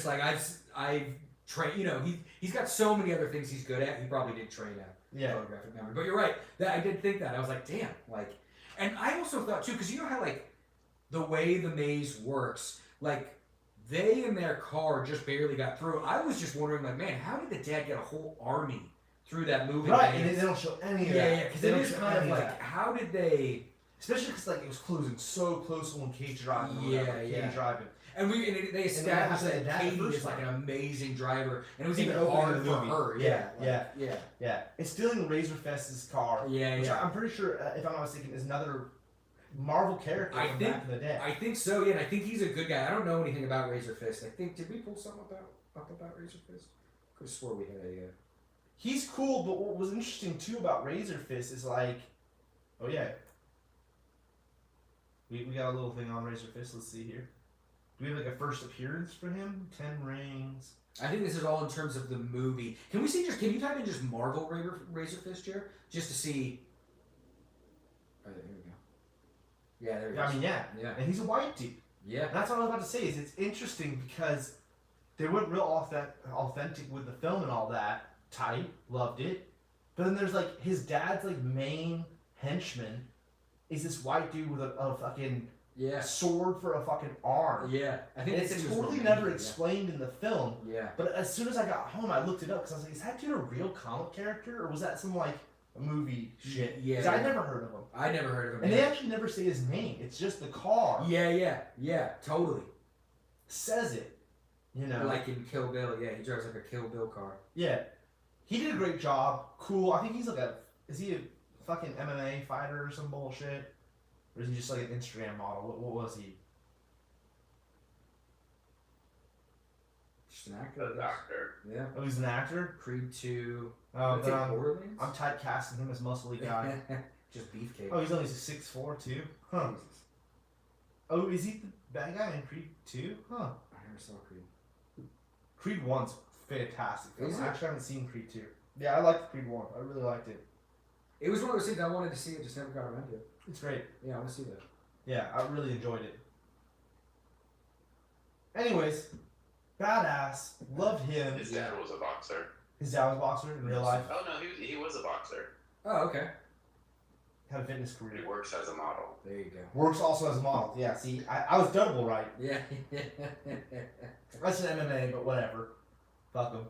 like I've trained. You know, he's got so many other things he's good at. He probably did train at photographic memory. But you're right. That I did think that. I was like, damn. Like, and I also thought too, because you know how like the way the maze works, like. They in their car just barely got through. I was just wondering, like, man, how did the dad get a whole army through that movie? Right, and they don't show any of that. Yeah, because it is kind of like, how did they? Especially because like it was closing so close when Kate's driving. Kate's driving. And they established that Katie is like an amazing driver, and it was even hard for her. Yeah. It's stealing Razorfest's car. Which I'm pretty sure, if I'm not mistaken, is another Marvel character from back in the day. I think so, yeah, and I think he's a good guy. I don't know anything about Razor Fist. I think, did we pull something up about Razor Fist? I could have swore we had a... He's cool, but what was interesting too about Razor Fist is like, Oh yeah. We got a little thing on Razor Fist. Let's see here. Do we have like a first appearance for him? 10 rings. I think this is all in terms of the movie. Can you type in just Marvel Razor Fist here? Just to see. Oh, here we go. Yeah, there he is. I mean, yeah. Yeah. And he's a white dude. Yeah. And that's what I was about to say, is it's interesting because they went real authentic with the film and all that. Tight. Loved it. But then there's like, his dad's like main henchman is this white dude with a fucking sword for a fucking arm. Yeah. I think it's totally never explained in the film. Yeah. But as soon as I got home, I looked it up because I was like, is that dude a real comic character or was that some like a movie shit? Yeah. Because I never heard of him. I never heard of him. And they actually never say his name. It's just the car. Yeah. Totally. Says it. You know. Like in Kill Bill. Yeah, he drives like a Kill Bill car. Yeah. He did a great job. Cool. I think he's like is he a fucking MMA fighter or some bullshit? Or is he just like an Instagram model? What was he? Just an actor. The doctor. Yeah. Oh, he's an actor? Creed 2. Oh, Let's then take Borderlands? I'm typecasting him as muscly guy. Just beefcake. Oh, he's only 6'4" too? Huh. Jesus. Oh, is he the bad guy in Creed 2? Huh. I never saw Creed. Creed 1's fantastic. Is I it? actually haven't seen Creed 2. Yeah, I liked Creed 1. I really liked it. It was one of those things I wanted to see. It just never got around to it. It's great. Yeah, I want to see that. Yeah, I really enjoyed it. Anyways, badass. Loved him. His dad was a boxer. His dad was a boxer in real life. Oh no, he was a boxer. Oh, okay. Had a fitness He career. works as a model. There you go. Works also as a model. Yeah, see, I was double right. Yeah. That's an MMA, but whatever. Fuck him.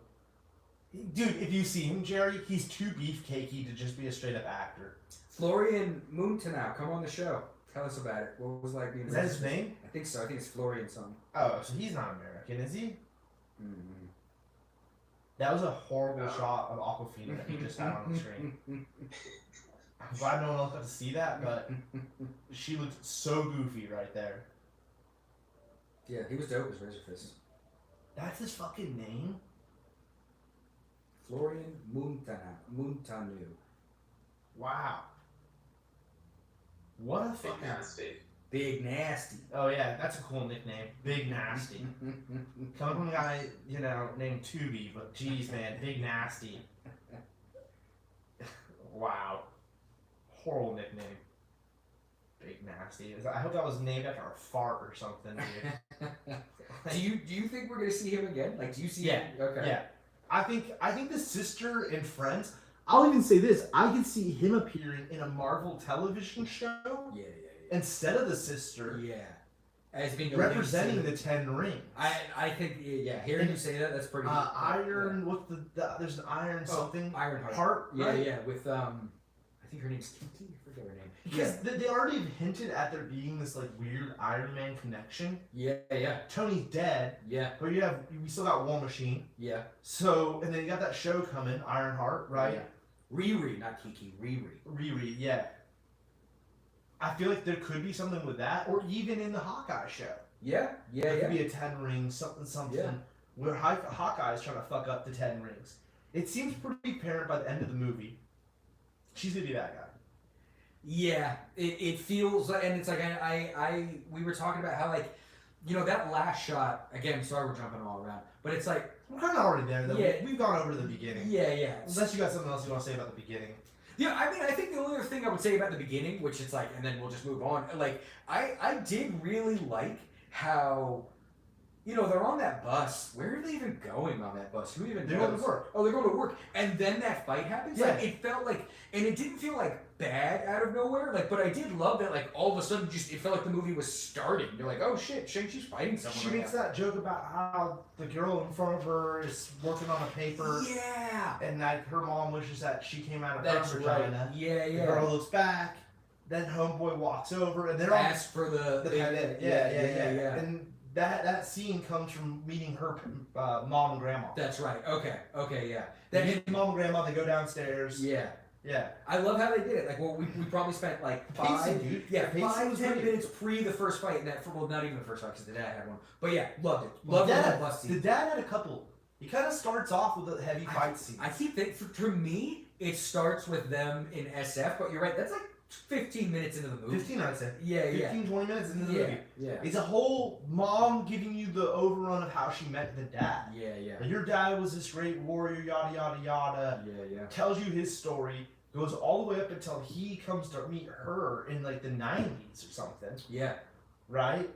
Dude, if you see him, Jerry, he's too beefcakey to just be a straight up actor. Florian Muntenau, come on the show. Tell us about it. What was it like being? Is that his name? I think so. I think it's Florian something. Oh, so he's not American, is he? Mm-hmm. That was a horrible shot of Aquafina that he just had on the screen. I'm glad no one else got to see that, but she looked so goofy right there. Yeah, he was dope as Razor Fist. That's his fucking name? Florian Muntenau. Wow. What a Big fucking... nasty. Big Nasty. Oh yeah, that's a cool nickname. Big Nasty. Coming from a guy, you know, named Tubi, but geez man, Big Nasty. Wow. Horrible nickname. Big Nasty. I hope that was named after a fart or something, dude. Do you think we're gonna see him again? Like, do you see him? Okay. Yeah. I think the sister and friends. I'll even say this: I could see him appearing in a Marvel television show Yeah. instead of the sister. Yeah. As being a Representing lead the 10 rings. I think hearing you say that, that's pretty. Iron. Yeah. What's there's an Iron something. Ironheart. Heart. Yeah, right? yeah. With I think her name's Kiki. I forget her name. Because they already have hinted at there being this like weird Iron Man connection. Yeah. Tony's dead, Yeah. but we still got War Machine. Yeah. So and then you got that show coming, Ironheart, right? Yeah. Riri, not Kiki. Riri, yeah. I feel like there could be something with that, or even in the Hawkeye show. Yeah. There could be a 10 rings, something. Yeah. Where Hawkeye's trying to fuck up the 10 rings. It seems pretty apparent by the end of the movie. She's gonna be that guy. Yeah, it feels like, and it's like we were talking about how, like, you know, that last shot, again, sorry we're jumping all around, but it's like, We're kind of already there though. Yeah. We've gone over to the beginning. yeah. Unless you got something else you want to say about the beginning. Yeah, I mean, I think the only other thing I would say about the beginning, which it's like, and then we'll just move on, like, I did really like how, you know, they're on that bus. Where are they even going on that bus? Who even They're knows? going to work. Oh, they're going to work. And then that fight happens. Yeah. Like, it felt like, and it didn't feel like bad out of nowhere. Like, but I did love that, like, all of a sudden, just it felt like the movie was starting. You're like, oh shit, Shang-Chi's fighting someone. She right makes now. that joke about how the girl in front of her is working on a paper. Yeah. And that her mom wishes that she came out of That's her right. vagina. Yeah. The girl looks back. Then homeboy walks over, and they're Ask for the pandemic. Yeah. And that scene comes from meeting her mom and grandma. That's right. Okay, yeah. They meet mom and grandma. They go downstairs. Yeah. Yeah. I love how they did it. Like, well, we probably spent like Pacing, dude. yeah, Pacing was 5-10 great. minutes pre the first fight, and that well, not even the first fight because the dad had one. But yeah, loved it. Well, Loved the dad, whole bus the scene. dad had a couple. He kind of starts off with a heavy fight scene. I keep thinking, for me, it starts with them in SF, but you're right. That's like 15 minutes into the movie. 15, I'd say. Yeah, 15, 20 minutes into the movie. Yeah. It's a whole mom giving you the overrun of how she met the dad. Yeah. Like, your dad was this great warrior, yada, yada, yada. Yeah. Tells you his story. Goes all the way up until he comes to meet her in like the 90s or something. Yeah. Right?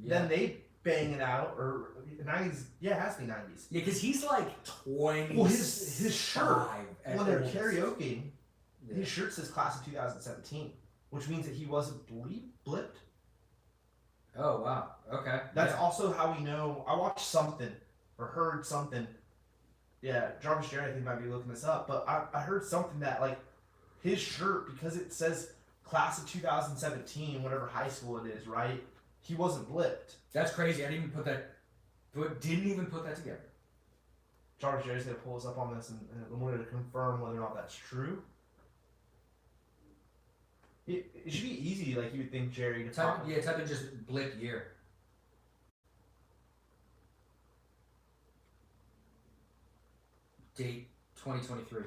Yeah. Then they bang it out, or 90s. Yeah, it has to be 90s. Yeah, because he's like 20. Well, his shirt, when they're oldest. karaokeing, Yeah. his shirt says class of 2017, which means that he wasn't blipped. Oh, wow. Okay. That's also how we know. I watched something or heard something. Yeah, Jarvis Jerry, I think, might be looking this up, but I heard something that, like, his shirt, because it says class of 2017, whatever high school it is, right? He wasn't blipped. That's crazy. I didn't even put that together. Jarvis Jerry's going to pull us up on this and wanted to confirm whether or not that's true. It should be easy, like you would think, Jerry, to Type in just blip year. Date 2023.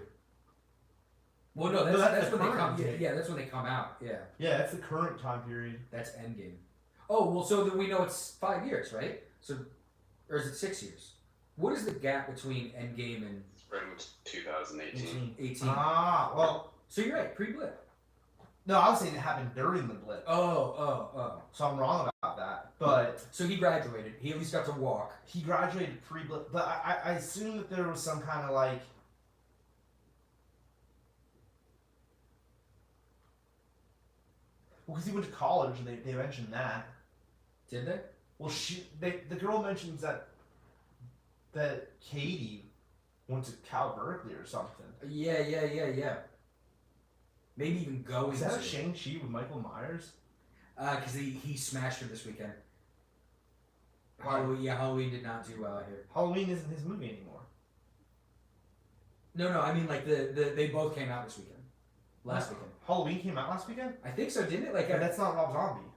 Well, no, that's the when they come. current date. Yeah, that's when they come out. Yeah, Yeah, that's the current time period. that's Endgame. Oh well, so then we know it's 5 years, right? So, or is it 6 years? What is the gap between Endgame and Spring 2018. 18? Ah, well, So you're right, pre-blip. no, I was saying it happened during the blip. Oh. So I'm wrong about that. But So he graduated. He at least got to walk. he graduated pre-blip. But I assume that there was some kind of like... Well, because he went to college and they mentioned that. Did they? Well, the girl mentions that Katie went to Cal Berkeley or something. Yeah. Maybe even going Is that to. a Shang-Chi with Michael Myers? Because he smashed her this weekend. Why? Halloween did not do well here. Halloween isn't his movie anymore. No, I mean like they both came out this weekend. Last weekend. Halloween came out last weekend? I think so, didn't it? Like Yeah, that's not Rob Zombie.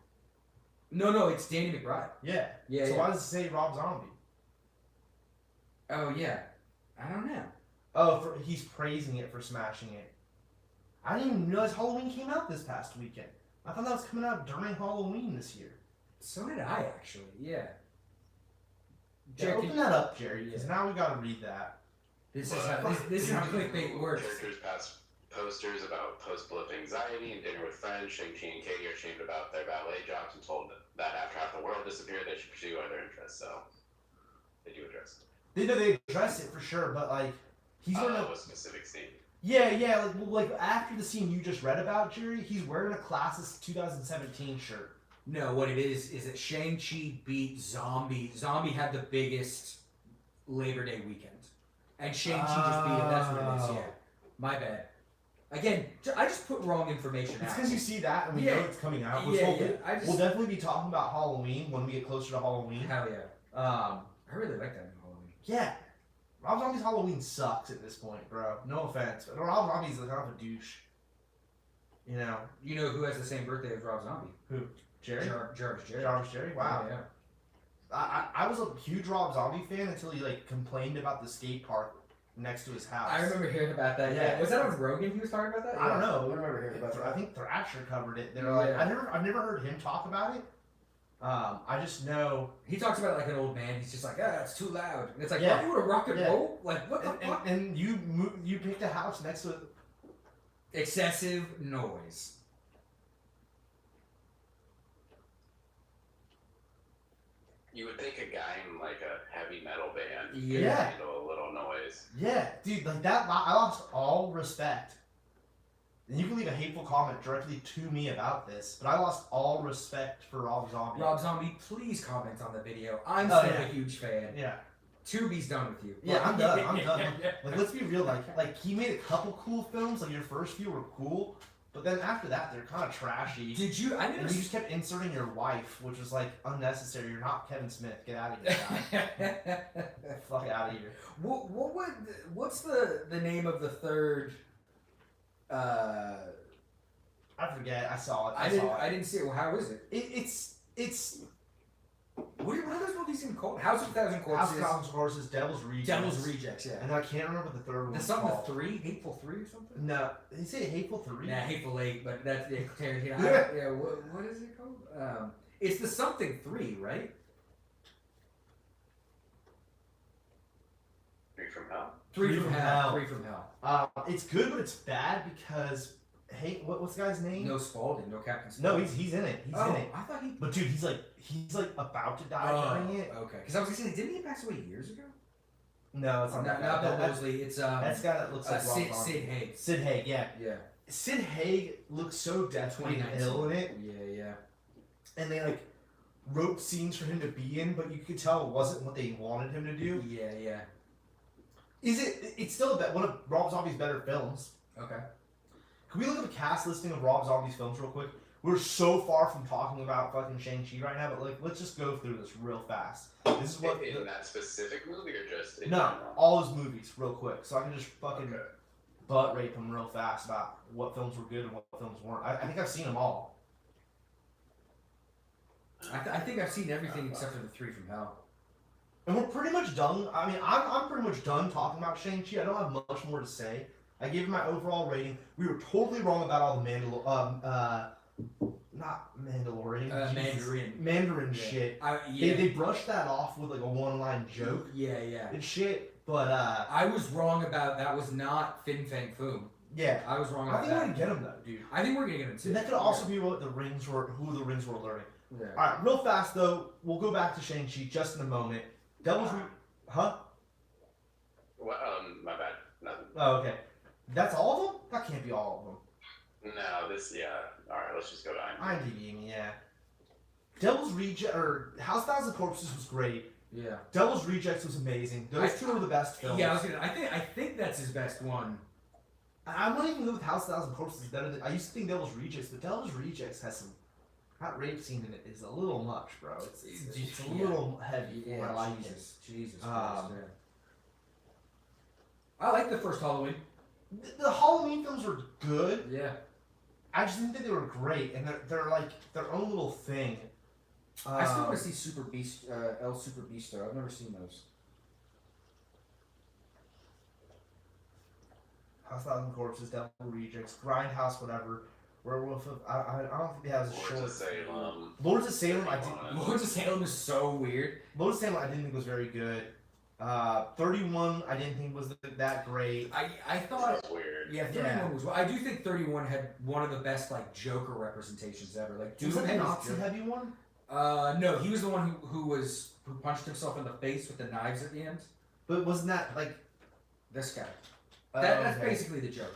No, it's Danny McBride. Yeah. Yeah. So yeah. why does it say Rob Zombie? Oh yeah. I don't know. Oh, he's praising it for smashing it. I didn't even realize Halloween came out this past weekend. I thought that was coming out during Halloween this year. So did I actually. Yeah. Yeah, open that up, Jerry, because now we gotta read that. This is how clickbait works. Characters pass posters about post-blip anxiety and dinner with friends. Shang-Chi and Katie are shamed about their ballet jobs and told that after half the world disappeared, they should pursue other interests. So they do address it. They address it for sure, but like he's wearing a specific scene. Yeah, like after the scene you just read about, Jerry, he's wearing a class of 2017 shirt. No, what it is that Shang-Chi beat Zombie. Zombie had the biggest Labor Day weekend. And Shang-Chi just beat him. That's what it is, yeah. My bad. Again, I just put wrong information It's out. because you see that and we know it's coming out. Which we'll definitely be talking about Halloween when we get closer to Halloween. Hell yeah. I really like that in Halloween. Yeah. Rob Zombie's Halloween sucks at this point, bro. No offense. But Rob Zombie's kind of a douche. You know? You know who has the same birthday as Rob Zombie? Who? Jerry? Jarvis Jerry. Jarvis Jerry? Wow. Yeah. I was a huge Rob Zombie fan until he like complained about the skate park next to his house. I remember hearing about that. Yeah. Was that on Rogan he was talking about that? I don't know. I remember hearing about that. I think Thrasher covered it. They were like, I've never heard him talk about it. I just know he talks about it like an old man. He's just like, it's too loud. And it's like, yeah. you want to rock and roll? Like, what the fuck? And you picked a house next to it. Excessive noise. You would think a guy in like a heavy metal band could Yeah. handle a little noise. Yeah, dude, like that. I lost all respect. And you can leave a hateful comment directly to me about this, but I lost all respect for Rob Zombie. Rob Zombie, please comment on the video. I'm still a huge fan. Yeah. Tubi's done with you. Yeah, I'm done. I'm done. Like, let's be real. Like he made a couple cool films. Like your first few were cool, but then after that, they're kind of trashy. Did you? I And never. you just kept inserting your wife, which was like unnecessary. You're not Kevin Smith. Get out of here, guy. Fuck out of here. What's the name of the third? I forget. I saw it. I didn't see it. Well, how is it? It's What are those movies even called? House of Thousand Corpses. House of Thousand Corpses, Devil's Rejects. Devil's Rejects, yeah. And I can't remember what the third one There's was something called. with 3? Hateful 3 or something? No, did he say Hateful 3? Nah, Hateful 8, but that's Tarantino. Yeah, what is it called? It's the something 3, right? 3 from Hell. 3 from Hell. 3 from Hell. It's good, but it's bad because what's the guy's name? No Spaulding, no Captain No, Spaulding. he's in it. He's Oh, in it. I thought he. But dude, he's like about to die during it. Okay. Because I was gonna say, didn't he pass away years ago? No, it's not Not that guy. Bill Moseley. It's That's the guy that looks like Sid Rob Haig. Sid Haig, yeah. Yeah. Sid Haig looks so deathly ill in it, Yeah. and they like wrote scenes for him to be in, but you could tell it wasn't what they wanted him to do. Yeah. Is it? It's still one of Rob Zombie's better films. Okay. Can we look at the cast listing of Rob Zombie's films real quick? We're so far from talking about fucking Shang-Chi right now, but like, let's just go through this real fast. This is what in that specific movie or just in no, general? all his movies real quick, so I can just fucking Okay. butt rate them real fast about what films were good and what films weren't. I think I've seen them all. I think I've seen everything except for the 3 from Hell. And we're pretty much done. I mean, I'm pretty much done talking about Shang-Chi. I don't have much more to say. I gave him my overall rating. We were totally wrong about all the not Mandalorian. Mandarin Yeah. shit. Yeah. They brushed that off with like a one-line joke Yeah. and shit. But I was wrong about that. Was not Fin Fang Foom. yeah, I was wrong I about think we're that. gonna get him though, dude. I think we're gonna get him too. And that could also be what the rings were, who the rings were learning. Yeah. All right, real fast though, we'll go back to Shang-Chi just in a moment. Huh? What? My bad. Nothing. Oh, okay. That's all of them? That can't be all of them. No, yeah. All right, let's just go to IMDb, yeah. Devil's Rejects, or House of Thousand Corpses was great. Yeah. Devil's Rejects was amazing. Those two are the best films. Yeah, I think that's his best one. I'm not even good with House of Thousand Corpses. Better than I used to think Devil's Rejects, but Devil's Rejects has some. That rape scene in it is a little much, bro. It's a little heavy for my liking. Jesus Christ, Um, yeah. I like the first Halloween. The Halloween films were good. Yeah. I just didn't think they were great, and they're like their own little thing. I still want to see Super Beast, El Super Beasto. I've never seen those. House of Thousand Corpses, Devil Rejects, Grindhouse, whatever. Werewolf of I don't think they have a Lords short. of Salem. Lords of Salem, I did. Lords of Salem is so weird. Lords of Salem, I didn't think was very good. 31, I didn't think was that great. I thought. That's weird. Yeah, 31 was. I do think 31 had one of the best like Joker representations ever. Like Was that the had his Nazi Joker. heavy one? No, he was the one who punched himself in the face with the knives at the end. But wasn't that like This guy. oh, That's okay. basically the Joker.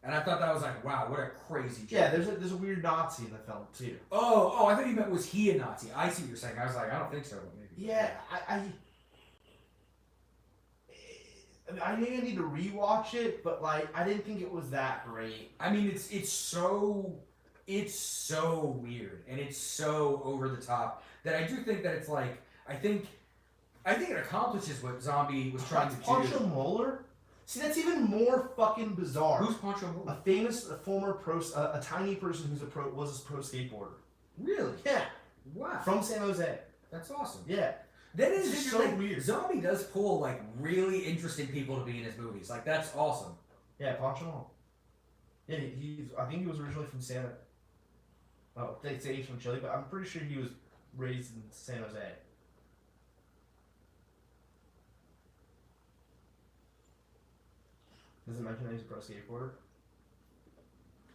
And I thought that was like, wow, what a crazy Joker. Yeah, there's a weird Nazi in the film too. Oh, I thought you meant was he a Nazi? I see what you're saying. I was like, I don't think so. But maybe. Yeah, I maybe need to rewatch it, but like I didn't think it was that great. I mean, it's so weird and it's so over the top that I do think that it's like I think it accomplishes what Zombie was trying to Pancho do. Moeller? See, that's even more fucking bizarre. Who's Pancho Moeller? A former pro, a tiny person who's was a pro skateboarder. Really? Yeah, Wow. from San Jose. That's awesome. Yeah, That is It's just so like, weird. Zombie does pull like really interesting people to be in his movies. Like that's awesome. yeah, Pancho Moeller. Yeah, I think he was originally from they say he's from Chile, but I'm pretty sure he was raised in San Jose. Does it mention that he's a pro skateboarder?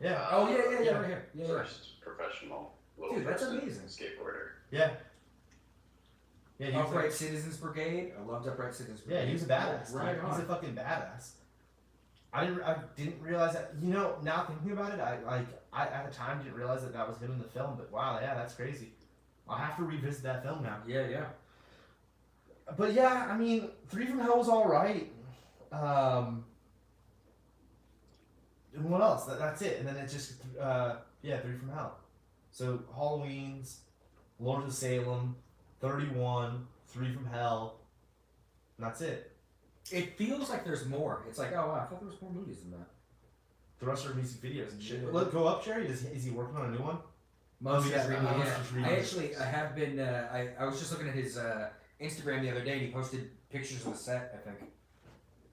Yeah. Oh yeah, Yeah. right here. Yeah. First professional little Dude, that's person amazing. skateboarder. Yeah. Yeah, he was Upright Citizens Brigade. I loved Upright Citizens Brigade. Yeah, he was a badass. Right Dude. He's a on. fucking badass. I didn't realize that. You know, now thinking about it, I at the time didn't realize that was him in the film. But wow, yeah, that's crazy. I'll have to revisit that film now. Yeah. But yeah, I mean, Three from Hell was all right. And what else? That's it. And then it just Three from Hell. So Halloween's, Lords of Salem, 31, Three from Hell. And that's it. It feels like there's more. It's like, oh wow, I thought there was more movies than that. The rest are music videos and shit. Yeah. Let go up, Jerry. Is he working on a new one? Monsters yeah, reboot. Monsters reboot. I have been. I was just looking at his Instagram the other day, and he posted pictures of the set. I think.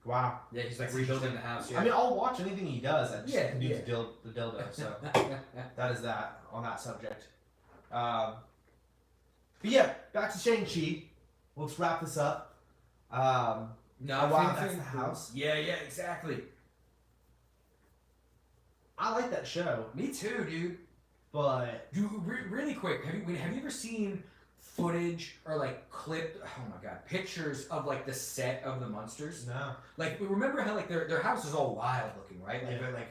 Wow. Yeah, he's like That's rebuilding the house. Yeah. I mean, I'll watch anything he does. I just Yeah, can do yeah. the dildo. So that is that on that subject. But yeah, back to Shang-Chi. Let's wrap this up. No, wow, that's the house. Yeah, exactly. I like that show, Me too, dude. but Dude, really quick, have you ever seen footage or like clip? Oh my god, pictures of like the set of the Munsters? no, Like, remember how like their house is all wild looking, right? Like Yeah. they're like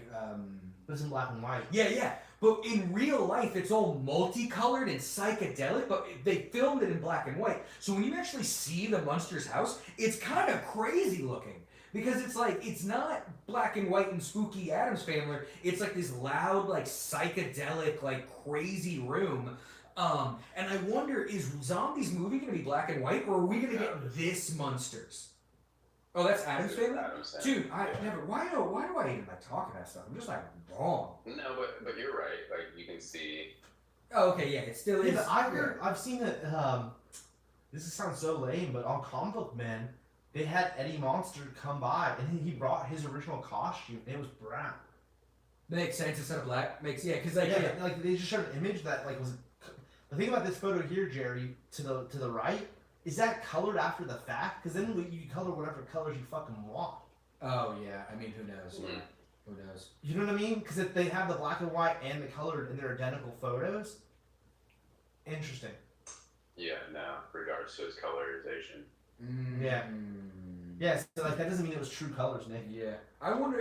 it's in black and white. yeah. But in real life, it's all multicolored and psychedelic, but they filmed it in black and white. So when you actually see the Munsters house, it's kind of crazy looking. Because it's like, it's not black and white and spooky Addams Family. It's like this loud, like psychedelic, like crazy room. And I wonder, is Zombies movie going to be black and white, or are we going to get this Munsters? Oh, that's Addams Family? Dude, I never. Why do I even like talk about stuff? I'm just like wrong. No, but you're right. Like you can see. Oh, okay, yeah, it still is. Yeah, but I've seen it. This sounds so lame, but on Comic Book Men, they had Eddie Monster come by, and he brought his original costume, and it was brown. Makes sense instead of black. Makes because like like they just showed an image that like was. The thing about this photo here, Jerry, to the right, is that colored after the fact? Because then you can color whatever colors you fucking want. Oh yeah, I mean who knows? Mm. Who knows? You know what I mean? Because if they have the black and white and the colored and they're identical photos, interesting. Yeah, no, regards to his colorization. Yeah. Yeah, so like that doesn't mean it was true colors, Nick. Yeah. I wonder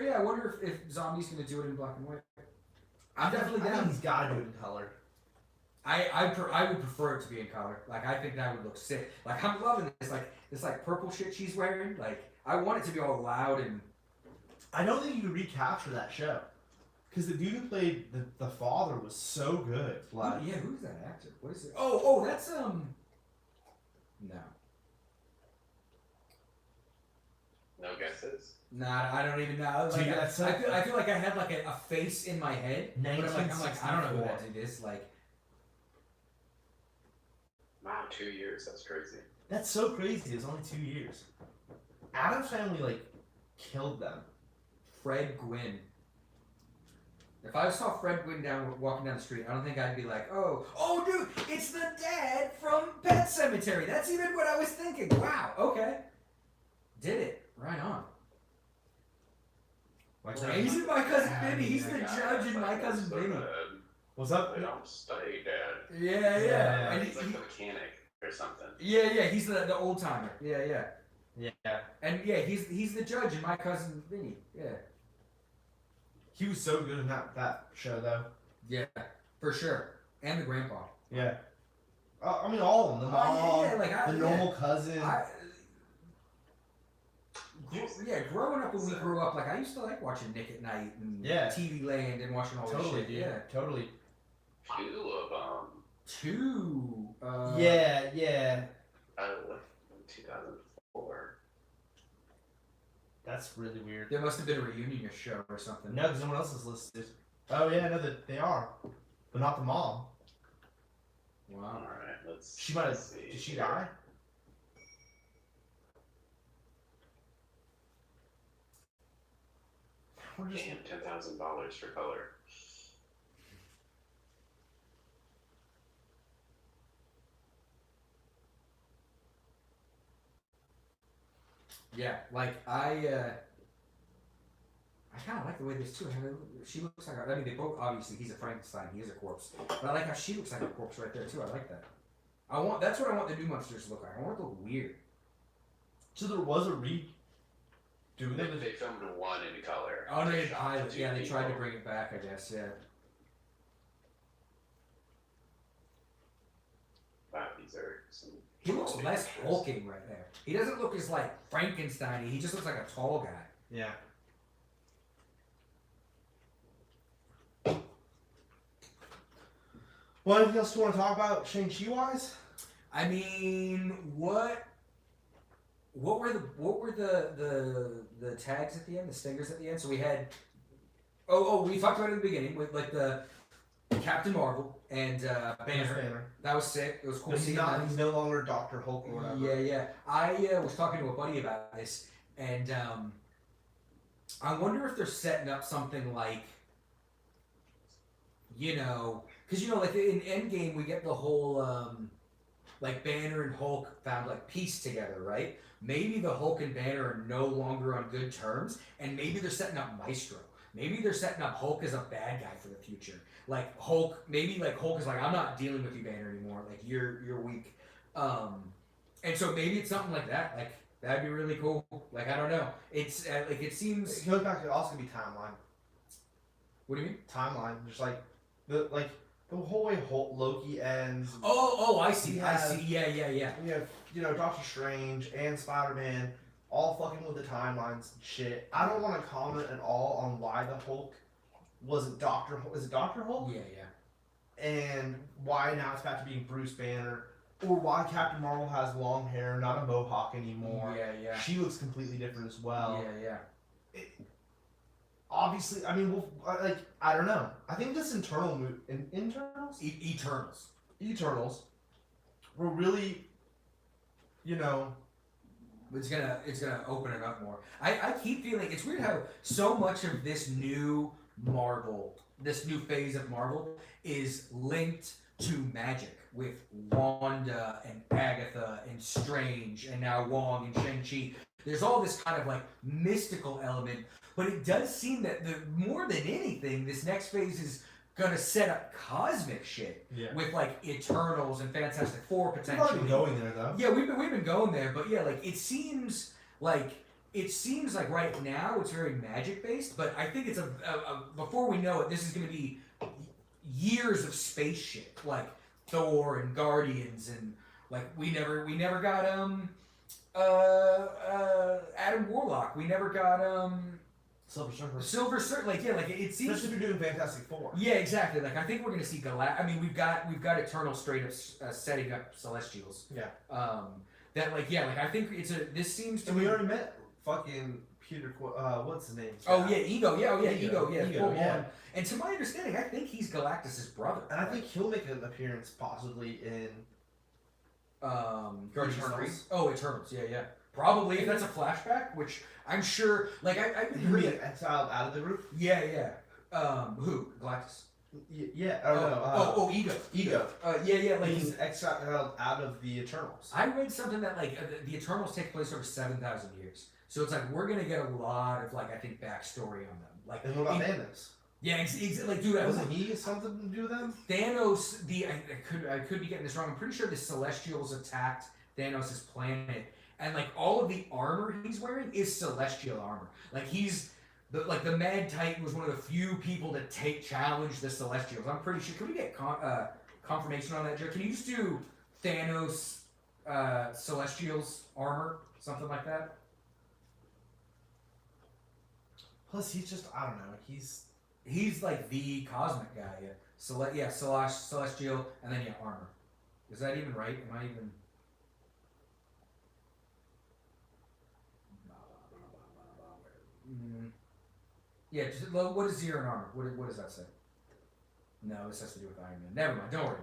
if Zombie's gonna do it in black and white. I'm definitely I think down. he's got to do it in color. I would prefer it to be in color. Like I think that would look sick. Like I'm loving this like purple shit she's wearing. Like I want it to be all loud and. I don't think you could recapture that show. Because the dude who played the father was so good. Like, Yeah, who's that actor? What is it? Oh, that's No. No guesses. Nah, I don't even know. Like, Dude, that's so- I feel like I had like a face in my head, but I'm like I don't know who that dude is. Like, Wow, 2 years. That's crazy. That's so crazy. It was only 2 years. Addams Family like killed them. Fred Gwynn. If I saw Fred Gwynn walking down the street, I don't think I'd be like, oh, dude, it's the dad from Pet Sematary. That's even what I was thinking. Wow, okay. Did it. Right on. He's in My Cousin Vinny. He's the judge in My Cousin Vinny. What's up? They don't stay dead. Yeah. And He's like the mechanic or something. Yeah. He's the old timer. Yeah. Yeah. And yeah, he's the judge in My Cousin Vinny. Yeah. He was so good in that show, though. Yeah, for sure. And the grandpa. Yeah. I mean, all of them. The mom, the normal cousin. Growing up when we grew up, like I used to like watching Nick at Night and TV Land and watching all this shit. Dude. Yeah, Totally. 2 of them. 2. Yeah. I left in 2004. That's really weird. There must have been a reunion show or something. No, because someone else is listed. Oh yeah, no, they are, but not the mom. Wow. All right, let's. She might have. see. Did she die? We're just. Damn, $10,000 for color. Yeah, like I kind of like the way this too. She looks like. I mean, they both obviously. He's a Frankenstein. He is a corpse. But I like how she looks like a corpse right there too. I like that. That's what I want the new monsters to look like. I want it to look weird. So there was a redo. They filmed 1 in color. Oh no, They shot the 2 they tried to people. bring it back. I guess. Yeah. Wow, these are some. He looks quality less pictures. hulking right there. He doesn't look as like Frankenstein-y. He just looks like a tall guy. Yeah. Well, anything else you want to talk about Shang-Chi wise? I mean, what were the tags at the end? The stingers at the end. So we had. We talked about it in the beginning with like the Captain Marvel and Banner. That was sick. It was cool seeing that. He's no longer Dr. Hulk or whatever. Yeah, yeah. I was talking to a buddy about this, and I wonder if they're setting up something like, because like in Endgame we get the whole like Banner and Hulk found like peace together, right? Maybe the Hulk and Banner are no longer on good terms, and maybe they're setting up Maestro. Maybe they're setting up Hulk as a bad guy for the future. Like Hulk, maybe like Hulk is like, I'm not dealing with you, Banner, anymore. Like you're weak. And so maybe it's something like that. Like that'd be really cool. Like I don't know. It's like it seems. It goes back to also gonna be timeline. What do you mean? Timeline, just like the whole way Loki ends. Oh, I see. I see. Yeah. We have Doctor Strange and Spider-Man all fucking with the timelines and shit. I don't want to comment at all on why the Hulk wasn't Doctor Hulk. Is it Doctor Hulk? Yeah. And why now it's back to being Bruce Banner, or why Captain Marvel has long hair, not a mohawk anymore. Yeah. She looks completely different as well. Yeah. Obviously, I mean, I don't know. I think this Eternals. Eternals were really, It's gonna open it up more. I keep feeling it's weird how so much of this new Marvel, this new phase of Marvel, is linked to magic with Wanda and Agatha and Strange and now Wong and Shang-Chi. There's all this kind of like mystical element, but it does seem that more than anything, this next phase is gonna set up cosmic shit with like Eternals and Fantastic Four potentially. We've already been going there though. Yeah, we've been going there, but yeah, like it seems like right now it's very magic based, but I think it's a before we know it, this is gonna be years of space shit like Thor and Guardians and like we never got Adam Warlock. We never got Silver Surfer. Like it seems. Especially if you're doing Fantastic Four. Yeah, exactly. Like I think we're gonna see I mean, we've got Eternal straight up setting up Celestials. Yeah. I think this seems to. And we already met fucking Peter. What's his name? Oh yeah, Ego. Ego. Yeah. And to my understanding, I think he's Galactus' brother. And I think he'll make an appearance possibly in. Guardians Eternals. 3? Oh, Eternals. Yeah. Probably if that's a flashback, which I'm sure. Like I He'll be exiled out of the group. Yeah. Who? Galactus. Yeah. I don't know. Ego. Yeah. Like he's exiled out of the Eternals. I read something that like the Eternals take place over 7,000 years, so it's like we're gonna get a lot of like I think backstory on them. Like and what about Thanos? Yeah, like dude, wasn't he something to do with them? Thanos, I could be getting this wrong. I'm pretty sure the Celestials attacked Thanos' planet, and like all of the armor he's wearing is Celestial armor. Like the Mad Titan was one of the few people to challenge the Celestials. I'm pretty sure. Can we get confirmation on that, Joe? Can you just do Thanos Celestials armor, something like that? Plus, he's just I don't know. He's like the cosmic guy, yeah. Celestial, and then armor. Is that even right? Am I even? Yeah. What is Zero in armor? What does that say? No, this has to do with Iron Man. Never mind. Don't worry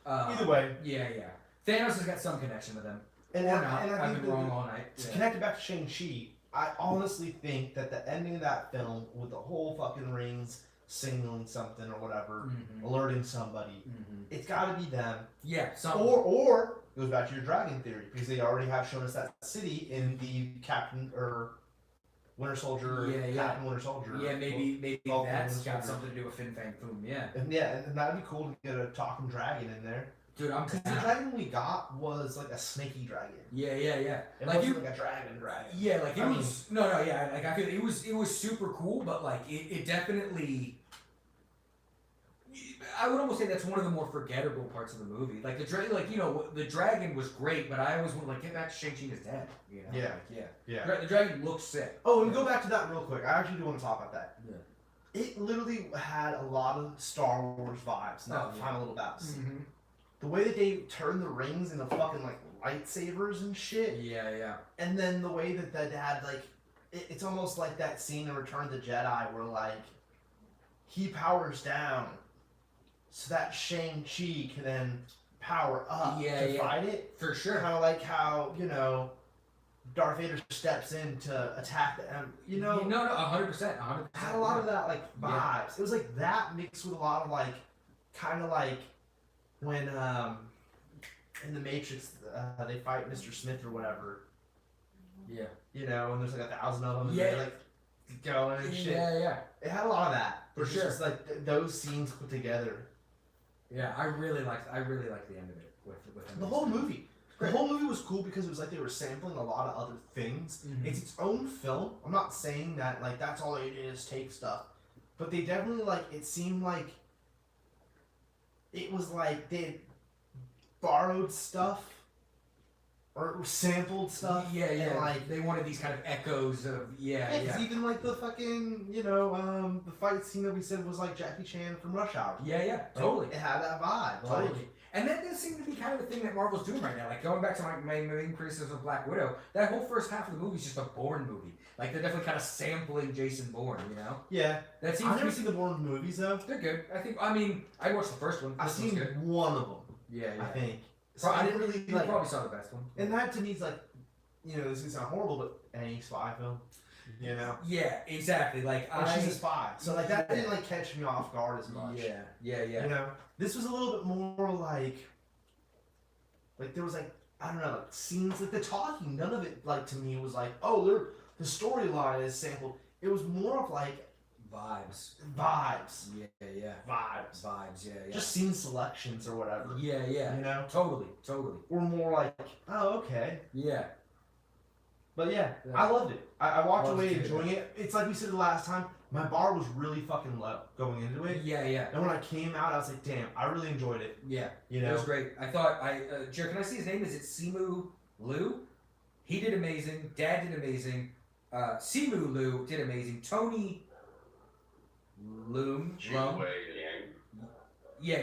about it. Either way. Yeah. Thanos has got some connection with them. And or not. I've been wrong all night. It's connected back to Shang-Chi. I honestly think that the ending of that film with the whole fucking rings signaling something or whatever, alerting somebody, it's got to be them. Yeah, or it goes back to your dragon theory because they already have shown us that city in the Captain or Winter Soldier. Captain Winter Soldier. Yeah, maybe that's got something to do with Fin Fang Foom. Yeah. And that'd be cool to get a talking dragon in there. Dude, I'm the dragon we got was like a snaky dragon. Yeah. It wasn't like a dragon. Yeah, like it was. Yeah. Like I feel it was super cool, but like it definitely. I would almost say that's one of the more forgettable parts of the movie. Like the dragon, the dragon was great, but I always want to get back to Shang-Chi and his dad. Yeah. The dragon looks sick. Oh, and go back to that real quick. I actually do want to talk about that. Yeah. It literally had a lot of Star Wars vibes. That final little battle scene. The way that they turned the rings into fucking lightsabers and shit. Yeah. And then the way that the dad it's almost like that scene in Return of the Jedi where he powers down so that Shang-Chi can then power up Yeah, to fight it. For sure. Kind of like how, you know, Darth Vader steps in to attack them. You know, No, 100%. 100%. had a lot of that like vibes. Yeah. It was like that mixed with a lot of like, kind of like when in the Matrix they fight Mr. Smith or whatever. Yeah. You know, and there's like 1,000 of them. And Yeah. they're like going and shit. Yeah. It had a lot of that. For It's sure. just like those scenes put together. Yeah, I really liked the end of it with him. The whole movie. The Great. whole movie was cool because it was like they were sampling a lot of other things. Mhm. It's its own film. I'm not saying that like that's all it is, take stuff. But they definitely like it seemed like it was like they borrowed stuff or sampled stuff. Yeah. And like They wanted these kind of echoes of yeah, 'cause even like the fucking, you know, the fight scene that we said was like Jackie Chan from Rush Hour. Yeah, Like, totally. It had that vibe. Totally. Like, And that does seem to be kind of the thing that Marvel's doing right now. Like, going back to my main criticism of Black Widow, that whole first half of the movie is just a Bourne movie. Like, they're definitely kind of sampling Jason Bourne, you know? yeah. That seems I've to never be... seen the Bourne movies though. They're good. I mean, I watched the first one. I've This one's seen good. one of them. Yeah. I think. So Probably, I didn't really you like. probably saw the best one. And that to me is like, you know, this is gonna sound horrible, but any spy film, you know. Yeah, exactly. Like, And she's a spy, so like that didn't like catch me off guard as much. Yeah. You know, this was a little bit more like there was like I don't know, like scenes like the talking. None of it like to me was like, oh, the storyline is sampled. It was more of like Vibes. vibes, Yeah. vibes, Vibes, yeah. just scene selections or whatever. Yeah. You know, Totally. or more like, oh, okay. Yeah. But yeah, Yeah. I loved it. I walked Loved away it, enjoying it. It's like we said the last time, my bar was really fucking low going into it. Yeah. And when I came out, I was like, damn, I really enjoyed it. Yeah. You It know? was great. I thought Jared, can I see his name? Is it Simu Liu? He did amazing. Dad did amazing. Simu Liu did amazing. Tony Lum. Yeah,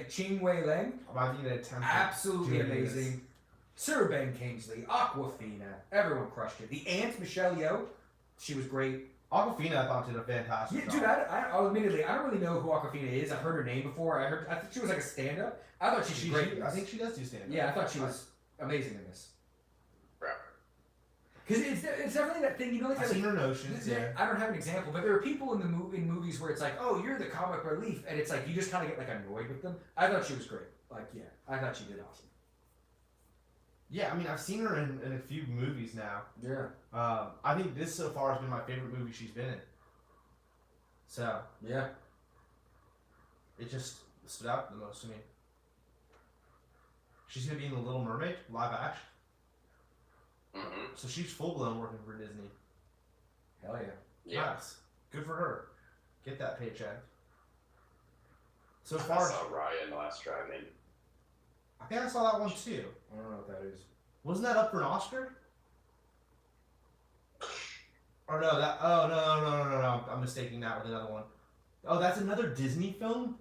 Ching Wei Leng. I'm even attempting Absolutely doing amazing. Sir Ben Kingsley, Aquafina, everyone crushed it. The aunt Michelle Yeoh, she was great. Aquafina, I thought did a fantastic Yeah, job. dude, I'll admittedly, I don't really know who Aquafina is. I've heard her name before. I think she was like a stand-up. I thought she was great. in I this. think she does do stand-up. Yeah, I thought she was amazing in this. Right. Because it's definitely that thing, you know, like I've seen her notions, yeah. I don't have an example, but there are people in movies where it's like, oh, you're the comic relief, and it's like you just kind of get like annoyed with them. I thought she was great. Like, yeah, I thought she did awesome. Yeah, I mean, I've seen her in a few movies now. Yeah. I think this so far has been my favorite movie she's been in. So, Yeah. it just stood out the most to me. She's going to be in The Little Mermaid, live action. Mm-hmm. So she's full-blown working for Disney. Hell yeah. Yeah. Nice. Good for her. Get that paycheck. So I far, saw Raya in the Last Dragon. I think I saw that one too. I don't know what that is. Wasn't that up for an Oscar? Or no, that. Oh no! I'm mistaking that with another one. Oh, that's another Disney film.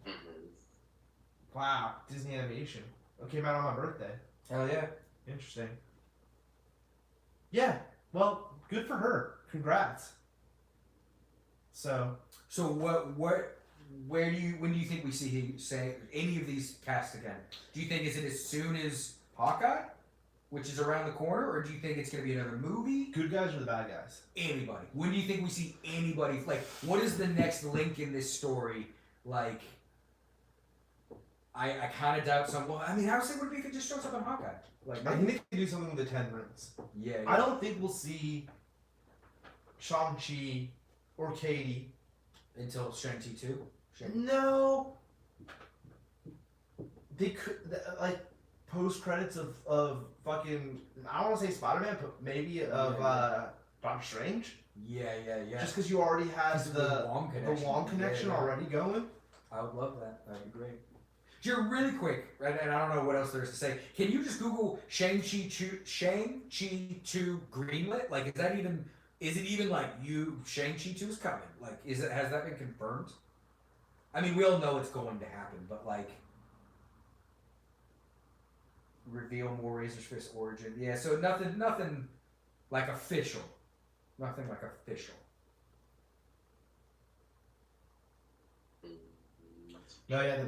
Mm-hmm. Wow, Disney animation. It came out on my birthday. Hell yeah. Interesting. Yeah. Well, good for her. Congrats. So when do you think we see say any of these cast again? Do you think is it as soon as Hawkeye, which is around the corner, or do you think it's gonna be another movie? good guys or the bad guys? Anybody. When do you think we see anybody? Like, what is the next link in this story? Like, I kind of doubt some. Well, I mean, how sick would it be if it just shows up on Hawkeye? Like, I think they can do something with the 10 rings. yeah. I don't think we'll see Shang-Chi or Katie. Until Shang-Chi 2? No. They could, like, post credits of fucking, I don't want to say Spider-Man, but maybe of Doctor Strange. Yeah. Just because you already have the Wong connection. connection already going. I would love that. That'd be great. Jared, really quick, and I don't know what else there is to say. Can you just Google Shang-Chi 2 greenlit? Like, is it even like Shang-Chi 2 is coming? Like, has that been confirmed? I mean, we all know it's going to happen, but like, reveal more Razor's Fist origin. Yeah, so nothing like official. Nothing like official. No, yeah, the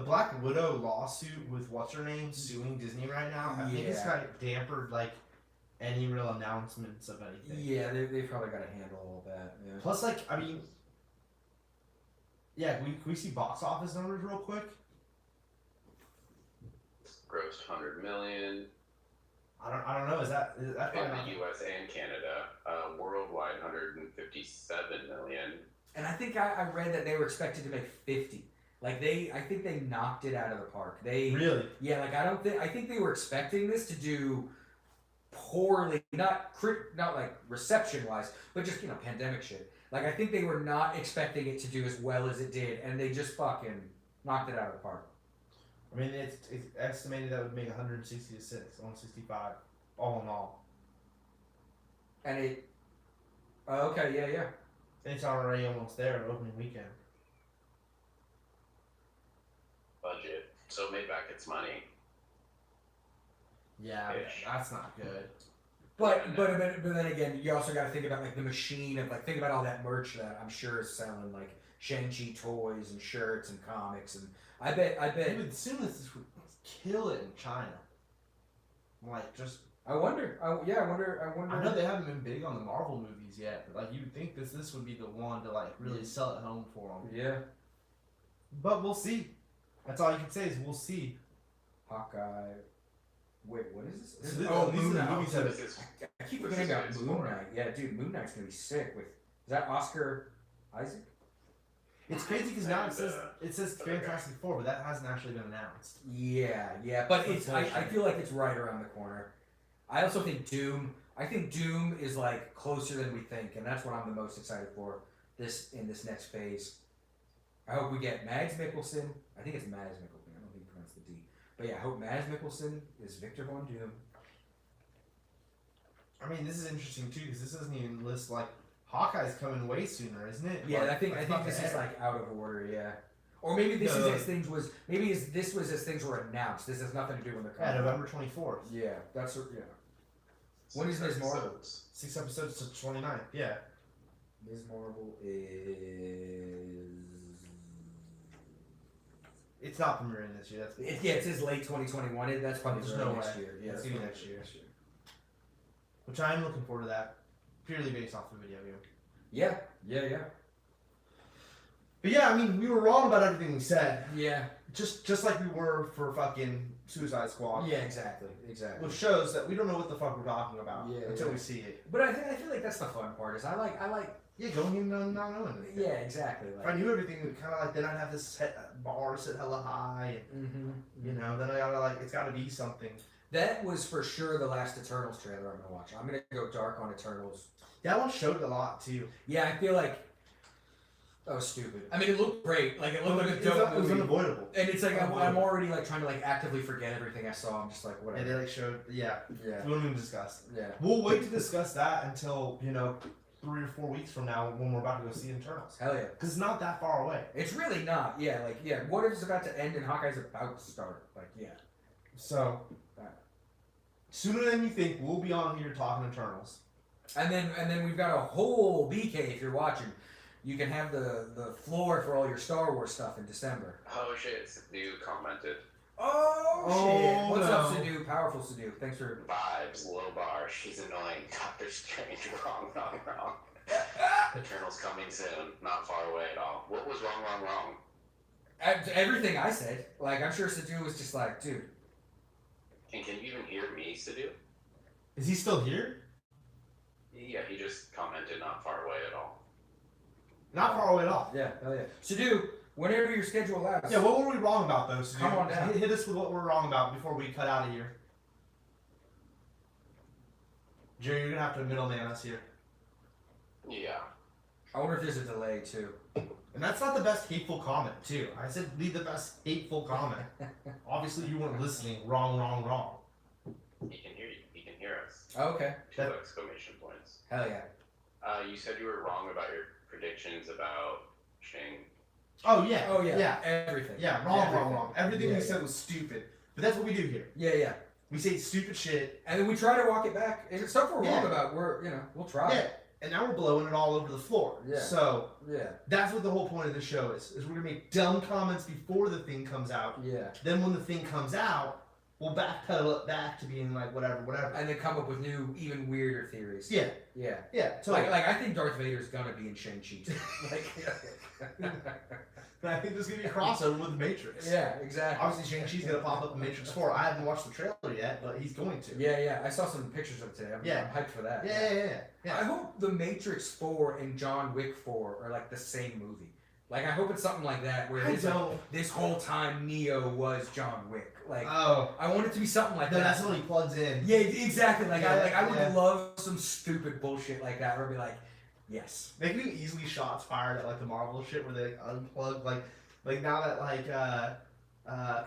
Black Widow lawsuit with what's her name suing Disney right now. I think it's kind of dampered like any real announcements of anything. Yeah, they probably got to handle all that. Yeah. Plus, like, I mean, yeah, can we see box office numbers real quick? Grossed 100 million. I don't know. Is that In the U.S. and Canada, worldwide 157 million. And I think I read that they were expected to make 50. Like I think they knocked it out of the park. Really? Yeah, like I think they were expecting this to do poorly, not like reception wise, but just pandemic shit. Like I think they were not expecting it to do as well as it did, and they just fucking knocked it out of the park. I mean, it's estimated that would make 166, 165, all in all. And it. Okay, yeah. It's already almost there, opening weekend. Budget. So it made back its money. Yeah, that's not good. But then again, you also got to think about like the machine of like think about all that merch that I'm sure is selling like Shang-Chi toys and shirts and comics, and I bet. You would assume this would kill it in China. Like just. I wonder. I wonder. I know they haven't been big on the Marvel movies yet, but like you would think this would be the one to like really sell it home for them. Yeah. But we'll see. That's all you can say is we'll see. Hawkeye. Wait, what is this? These Moon are the Knight. movies that I keep forgetting about Moon Knight. Yeah, dude, Moon Knight's gonna be sick. Is that Oscar Isaac? It's crazy because now it says Fantastic Four, but that hasn't actually been announced. Yeah, but it's I feel like it's right around the corner. I also think Doom. I think Doom is like closer than we think, and that's what I'm the most excited for in this next phase. I hope we get Mads Mikkelsen. I think it's Mads Mikkelsen. I don't think you pronounce the D. But yeah, I hope Mads Mikkelsen is Victor Von Doom. I mean, this is interesting too because this doesn't even list like Hawkeye's coming way sooner, isn't it? Yeah, like, I think this is like out of order. Yeah, or maybe this is as things was. Maybe this was as things were announced. This has nothing to do with the coming. Yeah, November 24th. Yeah, that's yeah. When is Ms. Marvel? 6 episodes to 29th. Yeah. Ms. Marvel is. It's not premiering this year. It says late 2021. That's probably next year. Yeah, it's gonna be next year. Which I'm looking forward to that, purely based off the video game. Yeah. But yeah, I mean, we were wrong about everything we said. Yeah. Just like we were for fucking Suicide Squad. Yeah, exactly. Which shows that we don't know what the fuck we're talking about until we see it. But I feel like that's the fun part. Is I like. Yeah, going in not knowing anything. Yeah, exactly. If I knew everything, it kind of like then I'd have this bar set hella high, and you know, then I gotta like it's gotta be something. That was for sure the last Eternals trailer I'm gonna watch. I'm gonna go dark on Eternals. That one showed a lot too. Yeah, I feel like that was stupid. I mean, it looked great. Like it looked like a dope movie. It was unavoidable. And it's like I'm already like trying to like actively forget everything I saw. I'm just like whatever. And they like showed yeah. We won't even discuss. Yeah. We'll wait to discuss that until 3 or 4 weeks from now when we're about to go see Eternals. Hell yeah. Because it's not that far away. It's really not. Yeah, what if it's about to end and Hawkeye's about to start? Like, yeah. So, sooner than you think, we'll be on here talking Eternals. And then we've got a whole BK, if you're watching. You can have the floor for all your Star Wars stuff in December. Oh shit, Sadu commented. Oh shit. What's up, Sadu? Powerful Sadu. Thanks for... Vibes, low bar, she's annoying, Doctor Strange, wrong. Eternals coming soon, not far away at all. What was wrong? Everything I said. Like, I'm sure Sadu was just like, dude. And can you even hear me, Sadu? Is he still here? Yeah, he just commented not far away at all. Not far away at all. Yeah, hell yeah. Sadu, whenever your schedule allows. Yeah, what were we wrong about though, Sadu? Come on down. Hit us with what we're wrong about before we cut out of here. Jerry, you're gonna have to middleman us here. Yeah. I wonder if there's a delay too. And that's not the best hateful comment too. I said leave the best hateful comment. Obviously you weren't listening. Wrong. He can hear you. He can hear us. Oh, okay. 2 exclamation points. Hell yeah. You said you were wrong about your predictions about Shang. Oh yeah. Yeah. Everything. Yeah, wrong. Everything we said was stupid. But that's what we do here. Yeah. We say stupid shit. And then we try to walk it back. And stuff we're wrong about, we'll try. Yeah. and now we're blowing it all over the floor. Yeah. So Yeah. that's what the whole point of the show is we're gonna make dumb comments before the thing comes out. Yeah. Then when the thing comes out, we'll backpedal it back to being like whatever. And then come up with new, even weirder theories. Yeah. Yeah. Yeah. Totally. Like I think Darth Vader's gonna be in Shang-Chi too. Like, I think there's gonna be a crossover with the Matrix. yeah, exactly. Obviously, Shang-Chi's gonna pop up in Matrix 4. I haven't watched the trailer yet, but he's going to. Yeah. I saw some pictures of it today. I'm hyped for that. Yeah. I hope the Matrix 4 and John Wick 4 are like the same movie. Like I hope it's something like that where it's like, this whole time Neo was John Wick. Like I want it to be something like that. That's when he plugs in. Yeah, exactly. Like I would love some stupid bullshit like that where I'd be like, yes. They can do easily shots fired at like the Marvel shit where they like, unplug like now that like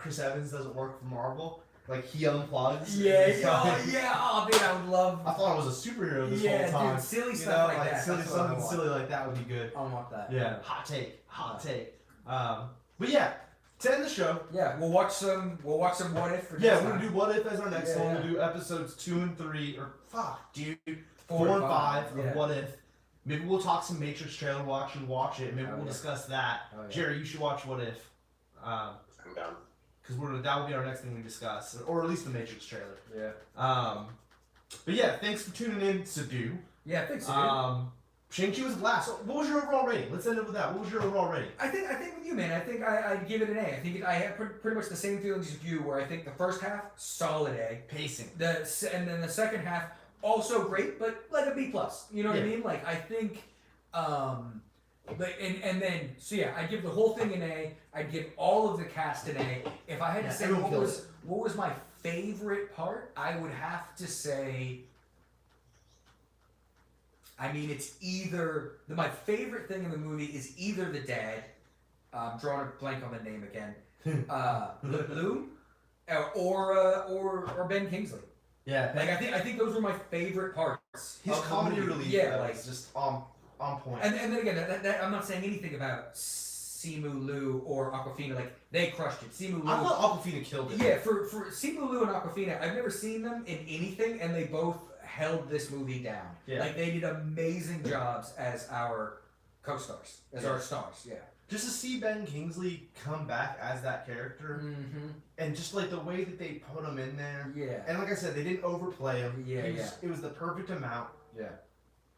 Chris Evans doesn't work for Marvel, like he unplugs. Yeah. Oh, dude, I would love. I thought I was a superhero this whole time. Dude, silly stuff like that. Something silly like that would be good. I want that. Yeah. Hot take. But yeah, to end the show. Yeah, we'll watch some What If. Yeah, we're gonna do What If as our next one. We'll do episodes 2 and 3, or 4 and 5 of What If. Maybe we'll talk some Matrix trailer watch it. Maybe we'll discuss that. Jerry, you should watch What If. I'm down. Because that will be our next thing we discuss, or at least the Matrix trailer. Yeah. But yeah, thanks for tuning in, Sadu. Yeah, thanks, Sadu. Shang-Chi was a blast. So what was your overall rating? Let's end it with that. What was your overall rating? I think with you, man. I think I'd give it an A. I think I had pretty much the same feelings as you, where I think the first half solid A, Pacing. and then the second half also great, but like a B plus. You know what I mean? Like I think, and then I'd give the whole thing an A. I'd give all of the cast an A. If I had to say what was my favorite part, I would have to say. I mean, it's either my favorite thing in the movie is either the dad, drawing a blank on the name again, Lou, or Ben Kingsley. Yeah, like I think those were my favorite parts. His comedy relief, like just on point. And then again, that, I'm not saying anything about Simu Liu or Awkwafina. Like they crushed it. Simu Liu. I thought Awkwafina killed it. Yeah, for Simu Liu and Awkwafina, I've never seen them in anything, and they both held this movie down. Yeah. Like they did amazing jobs as our co-stars, as our stars. Yeah. Just to see Ben Kingsley come back as that character, and just like the way that they put him in there. Yeah. And like I said, they didn't overplay him. Yeah, It was the perfect amount. Yeah.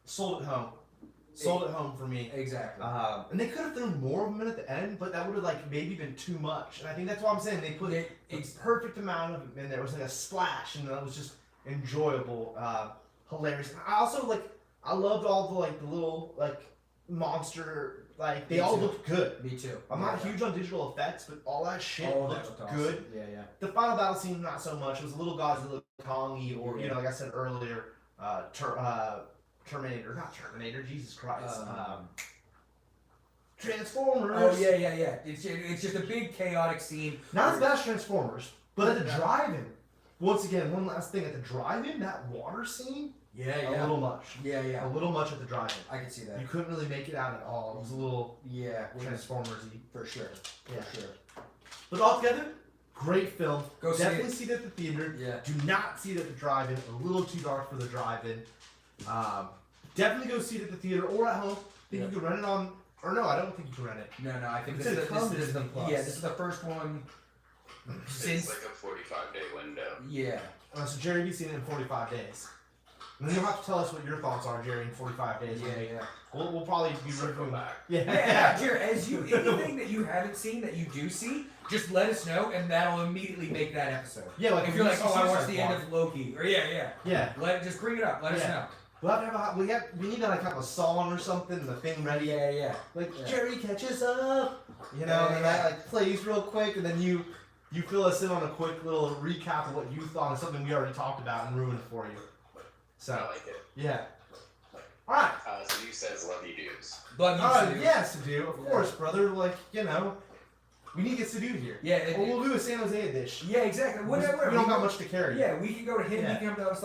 Sold it home. Sold it home for me. Exactly. And they could have thrown more of them in at the end, but that would have like maybe been too much. And I think that's why I'm saying they put the perfect amount of it in there. It was like a splash, and that was just enjoyable, hilarious. I also I loved all the little monster. Like they all looked good. Me too. I'm not huge on digital effects, but all that shit looked awesome. good. Yeah. The final battle scene, not so much. It was a little Godzilla Kongi, or like I said earlier, Terminator, not Terminator. Jesus Christ. Transformers. Oh yeah. It's just a big chaotic scene. Not as bad as Transformers, but at the drive-in. Once again, one last thing at the drive-in, that water scene. Yeah. A little much. Yeah. A little much at the drive-in. I can see that. You couldn't really make it out at all. It was a little Transformers-y. For sure. Yeah. For sure. But altogether, great film. Go Definitely see it at the theater. Yeah. Do not see it at the drive-in. A little too dark for the drive-in. Definitely go see it at the theater or at home. Think you can rent it on... Or no, I don't think you can rent it. No, I think It's this in is the Plus. this is the first one since It's like a 45-day window. Yeah. So Jerry, be seeing it in 45 days. And then you'll have to tell us what your thoughts are, Jerry, in 45 days. Yeah. We'll probably be reviewing back. Yeah, Jerry, anything that you haven't seen that you do see, just let us know, and that'll immediately make that episode. Yeah, like if you're like, I watched the end of Loki, or yeah. Just bring it up. Let us know. We'll have to have we need to have a song or something, the thing ready. Yeah. Jerry catches up, and that plays real quick, and then you fill us in on a quick little recap of what you thought of something we already talked about and ruined it for you. So I like it. Yeah. All right. So you says love you dudes. Yes, Sadu, of course, brother. We need to get Sadu here. Yeah. Or we'll do a San Jose edition. Yeah, exactly. Whatever. We don't got much to carry. Yeah, we can go to him. He can come to us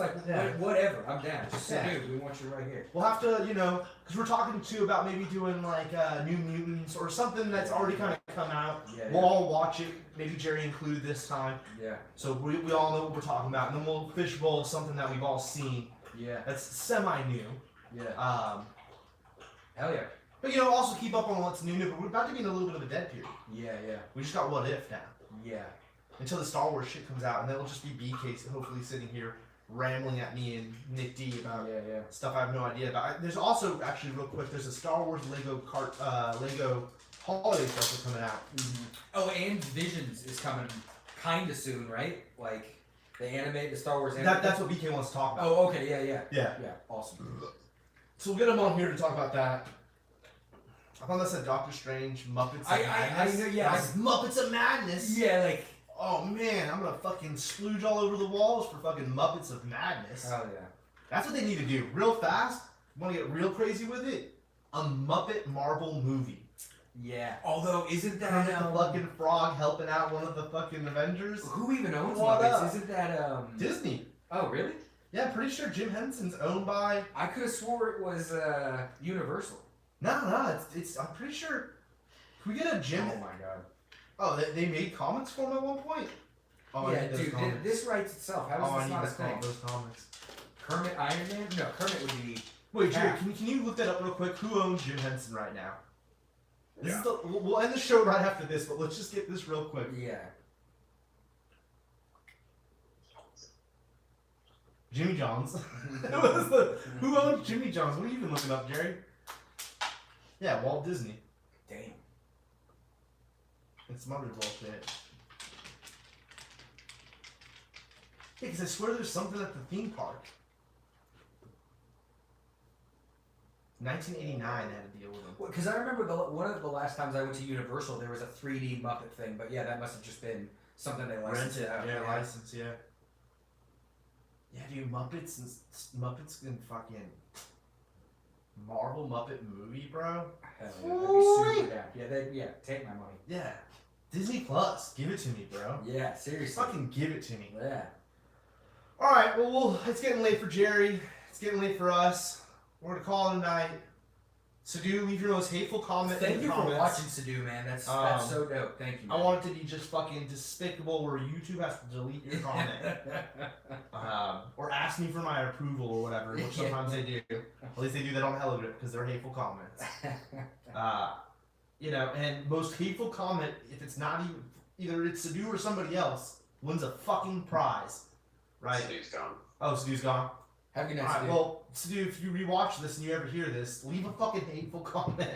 whatever. I'm down. Just dude, we want you right here. We'll have to, because we're talking too about maybe doing New Mutants or something that's already kind of come out. Yeah, we'll all watch it. Maybe Jerry included this time. Yeah. So we all know what we're talking about, and then we'll fishbowl something that we've all seen. Yeah. That's semi-new. Yeah. Hell yeah. But you know, also keep up on what's new. But we're about to be in a little bit of a dead period. Yeah, yeah. We just got What If now. Yeah. Until the Star Wars shit comes out, and then it'll just be BK hopefully sitting here rambling at me and Nick D about stuff I have no idea about. There's also, actually, real quick, there's a Star Wars Lego holiday special coming out. Mm-hmm. Oh, and Visions is coming kind of soon, right? Like the Star Wars animated. That's what BK wants to talk about. Oh, okay, yeah. Yeah. Awesome. So we'll get him on here to talk about that. I thought that said Doctor Strange, Muppets of Madness. I know, yeah. Muppets of Madness. Yeah, like. Oh man, I'm gonna fucking splooge all over the walls for fucking Muppets of Madness. Oh yeah. That's what they need to do. Real fast. Want to get real crazy with it? A Muppet Marvel movie. Yeah. Although, isn't that Kermit the fucking Frog helping out one of the fucking Avengers? Who even owns What Muppets? up? Isn't that Disney. Oh really? Yeah, pretty sure Jim Henson's owned by. I could have swore it was Universal. No, it's. I'm pretty sure. Can we get a Jim? Oh my god. Oh, they made comics for him at one point. Oh, yeah, I need those dude, comics. this writes itself. How is I this need not a thing? those comics. Kermit Iron Man? No, Kermit would be. Wait, Jerry, Yeah. can you look that up real quick? Who owns Jim Henson right now? This Yeah. is we'll end the show right after this, but let's just get this real quick. Yeah. Jimmy Johns. Who owns Jimmy Johns? What are you even looking up, Jerry? Yeah, Walt Disney. Damn. And some other bullshit. Yeah, because I swear there's something at the theme park. 1989 I had to deal with them. Because I remember one of the last times I went to Universal, there was a 3D Muppet thing, but yeah, that must have just been something they licensed out. Yeah, license, yeah. Yeah, dude, Muppets and fucking Marvel Muppet movie, bro. Hell yeah, that'd be super down. Yeah, take my money. Yeah. Disney Plus, give it to me, bro. Yeah, seriously. Fucking give it to me. Yeah. Alright, well, it's getting late for Jerry. It's getting late for us. We're gonna call it a night. So do leave your most hateful comment Thank in the you comments. for watching, Sadu, man. That's so dope. Thank you, man. I want it to be just fucking despicable where YouTube has to delete your comment. Or ask me for my approval or whatever, which sometimes they do. At least they do that on Telegram because they're hateful comments. You know, and most hateful comment, if it's not even, either it's Sadu or somebody else, wins a fucking prize. Right? Sadu's gone. Oh, Sadu's gone? Have a good night, Alright, Sadu. well, Sadu, if you rewatch this and you ever hear this, leave a fucking hateful comment.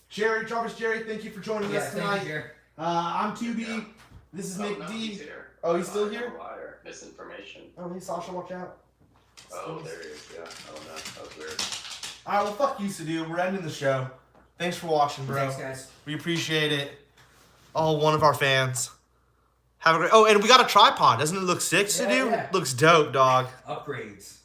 Jarvis Jerry, thank you for joining us thank tonight. you, Jerry. I'm 2B. This is Nick no, D. he's here. Oh, he's still here? Liar. Misinformation. Oh, hey, Sasha, watch out. Oh, there he is. Yeah. I don't know. That was weird. Alright, well, fuck you, Sadu. We're ending the show. Thanks for watching, bro. Thanks, guys. We appreciate it. Oh, one of our fans. Have a great. Oh, and we got a tripod. Doesn't it look sick, Sadu? Yeah. Looks dope, dog. Upgrades.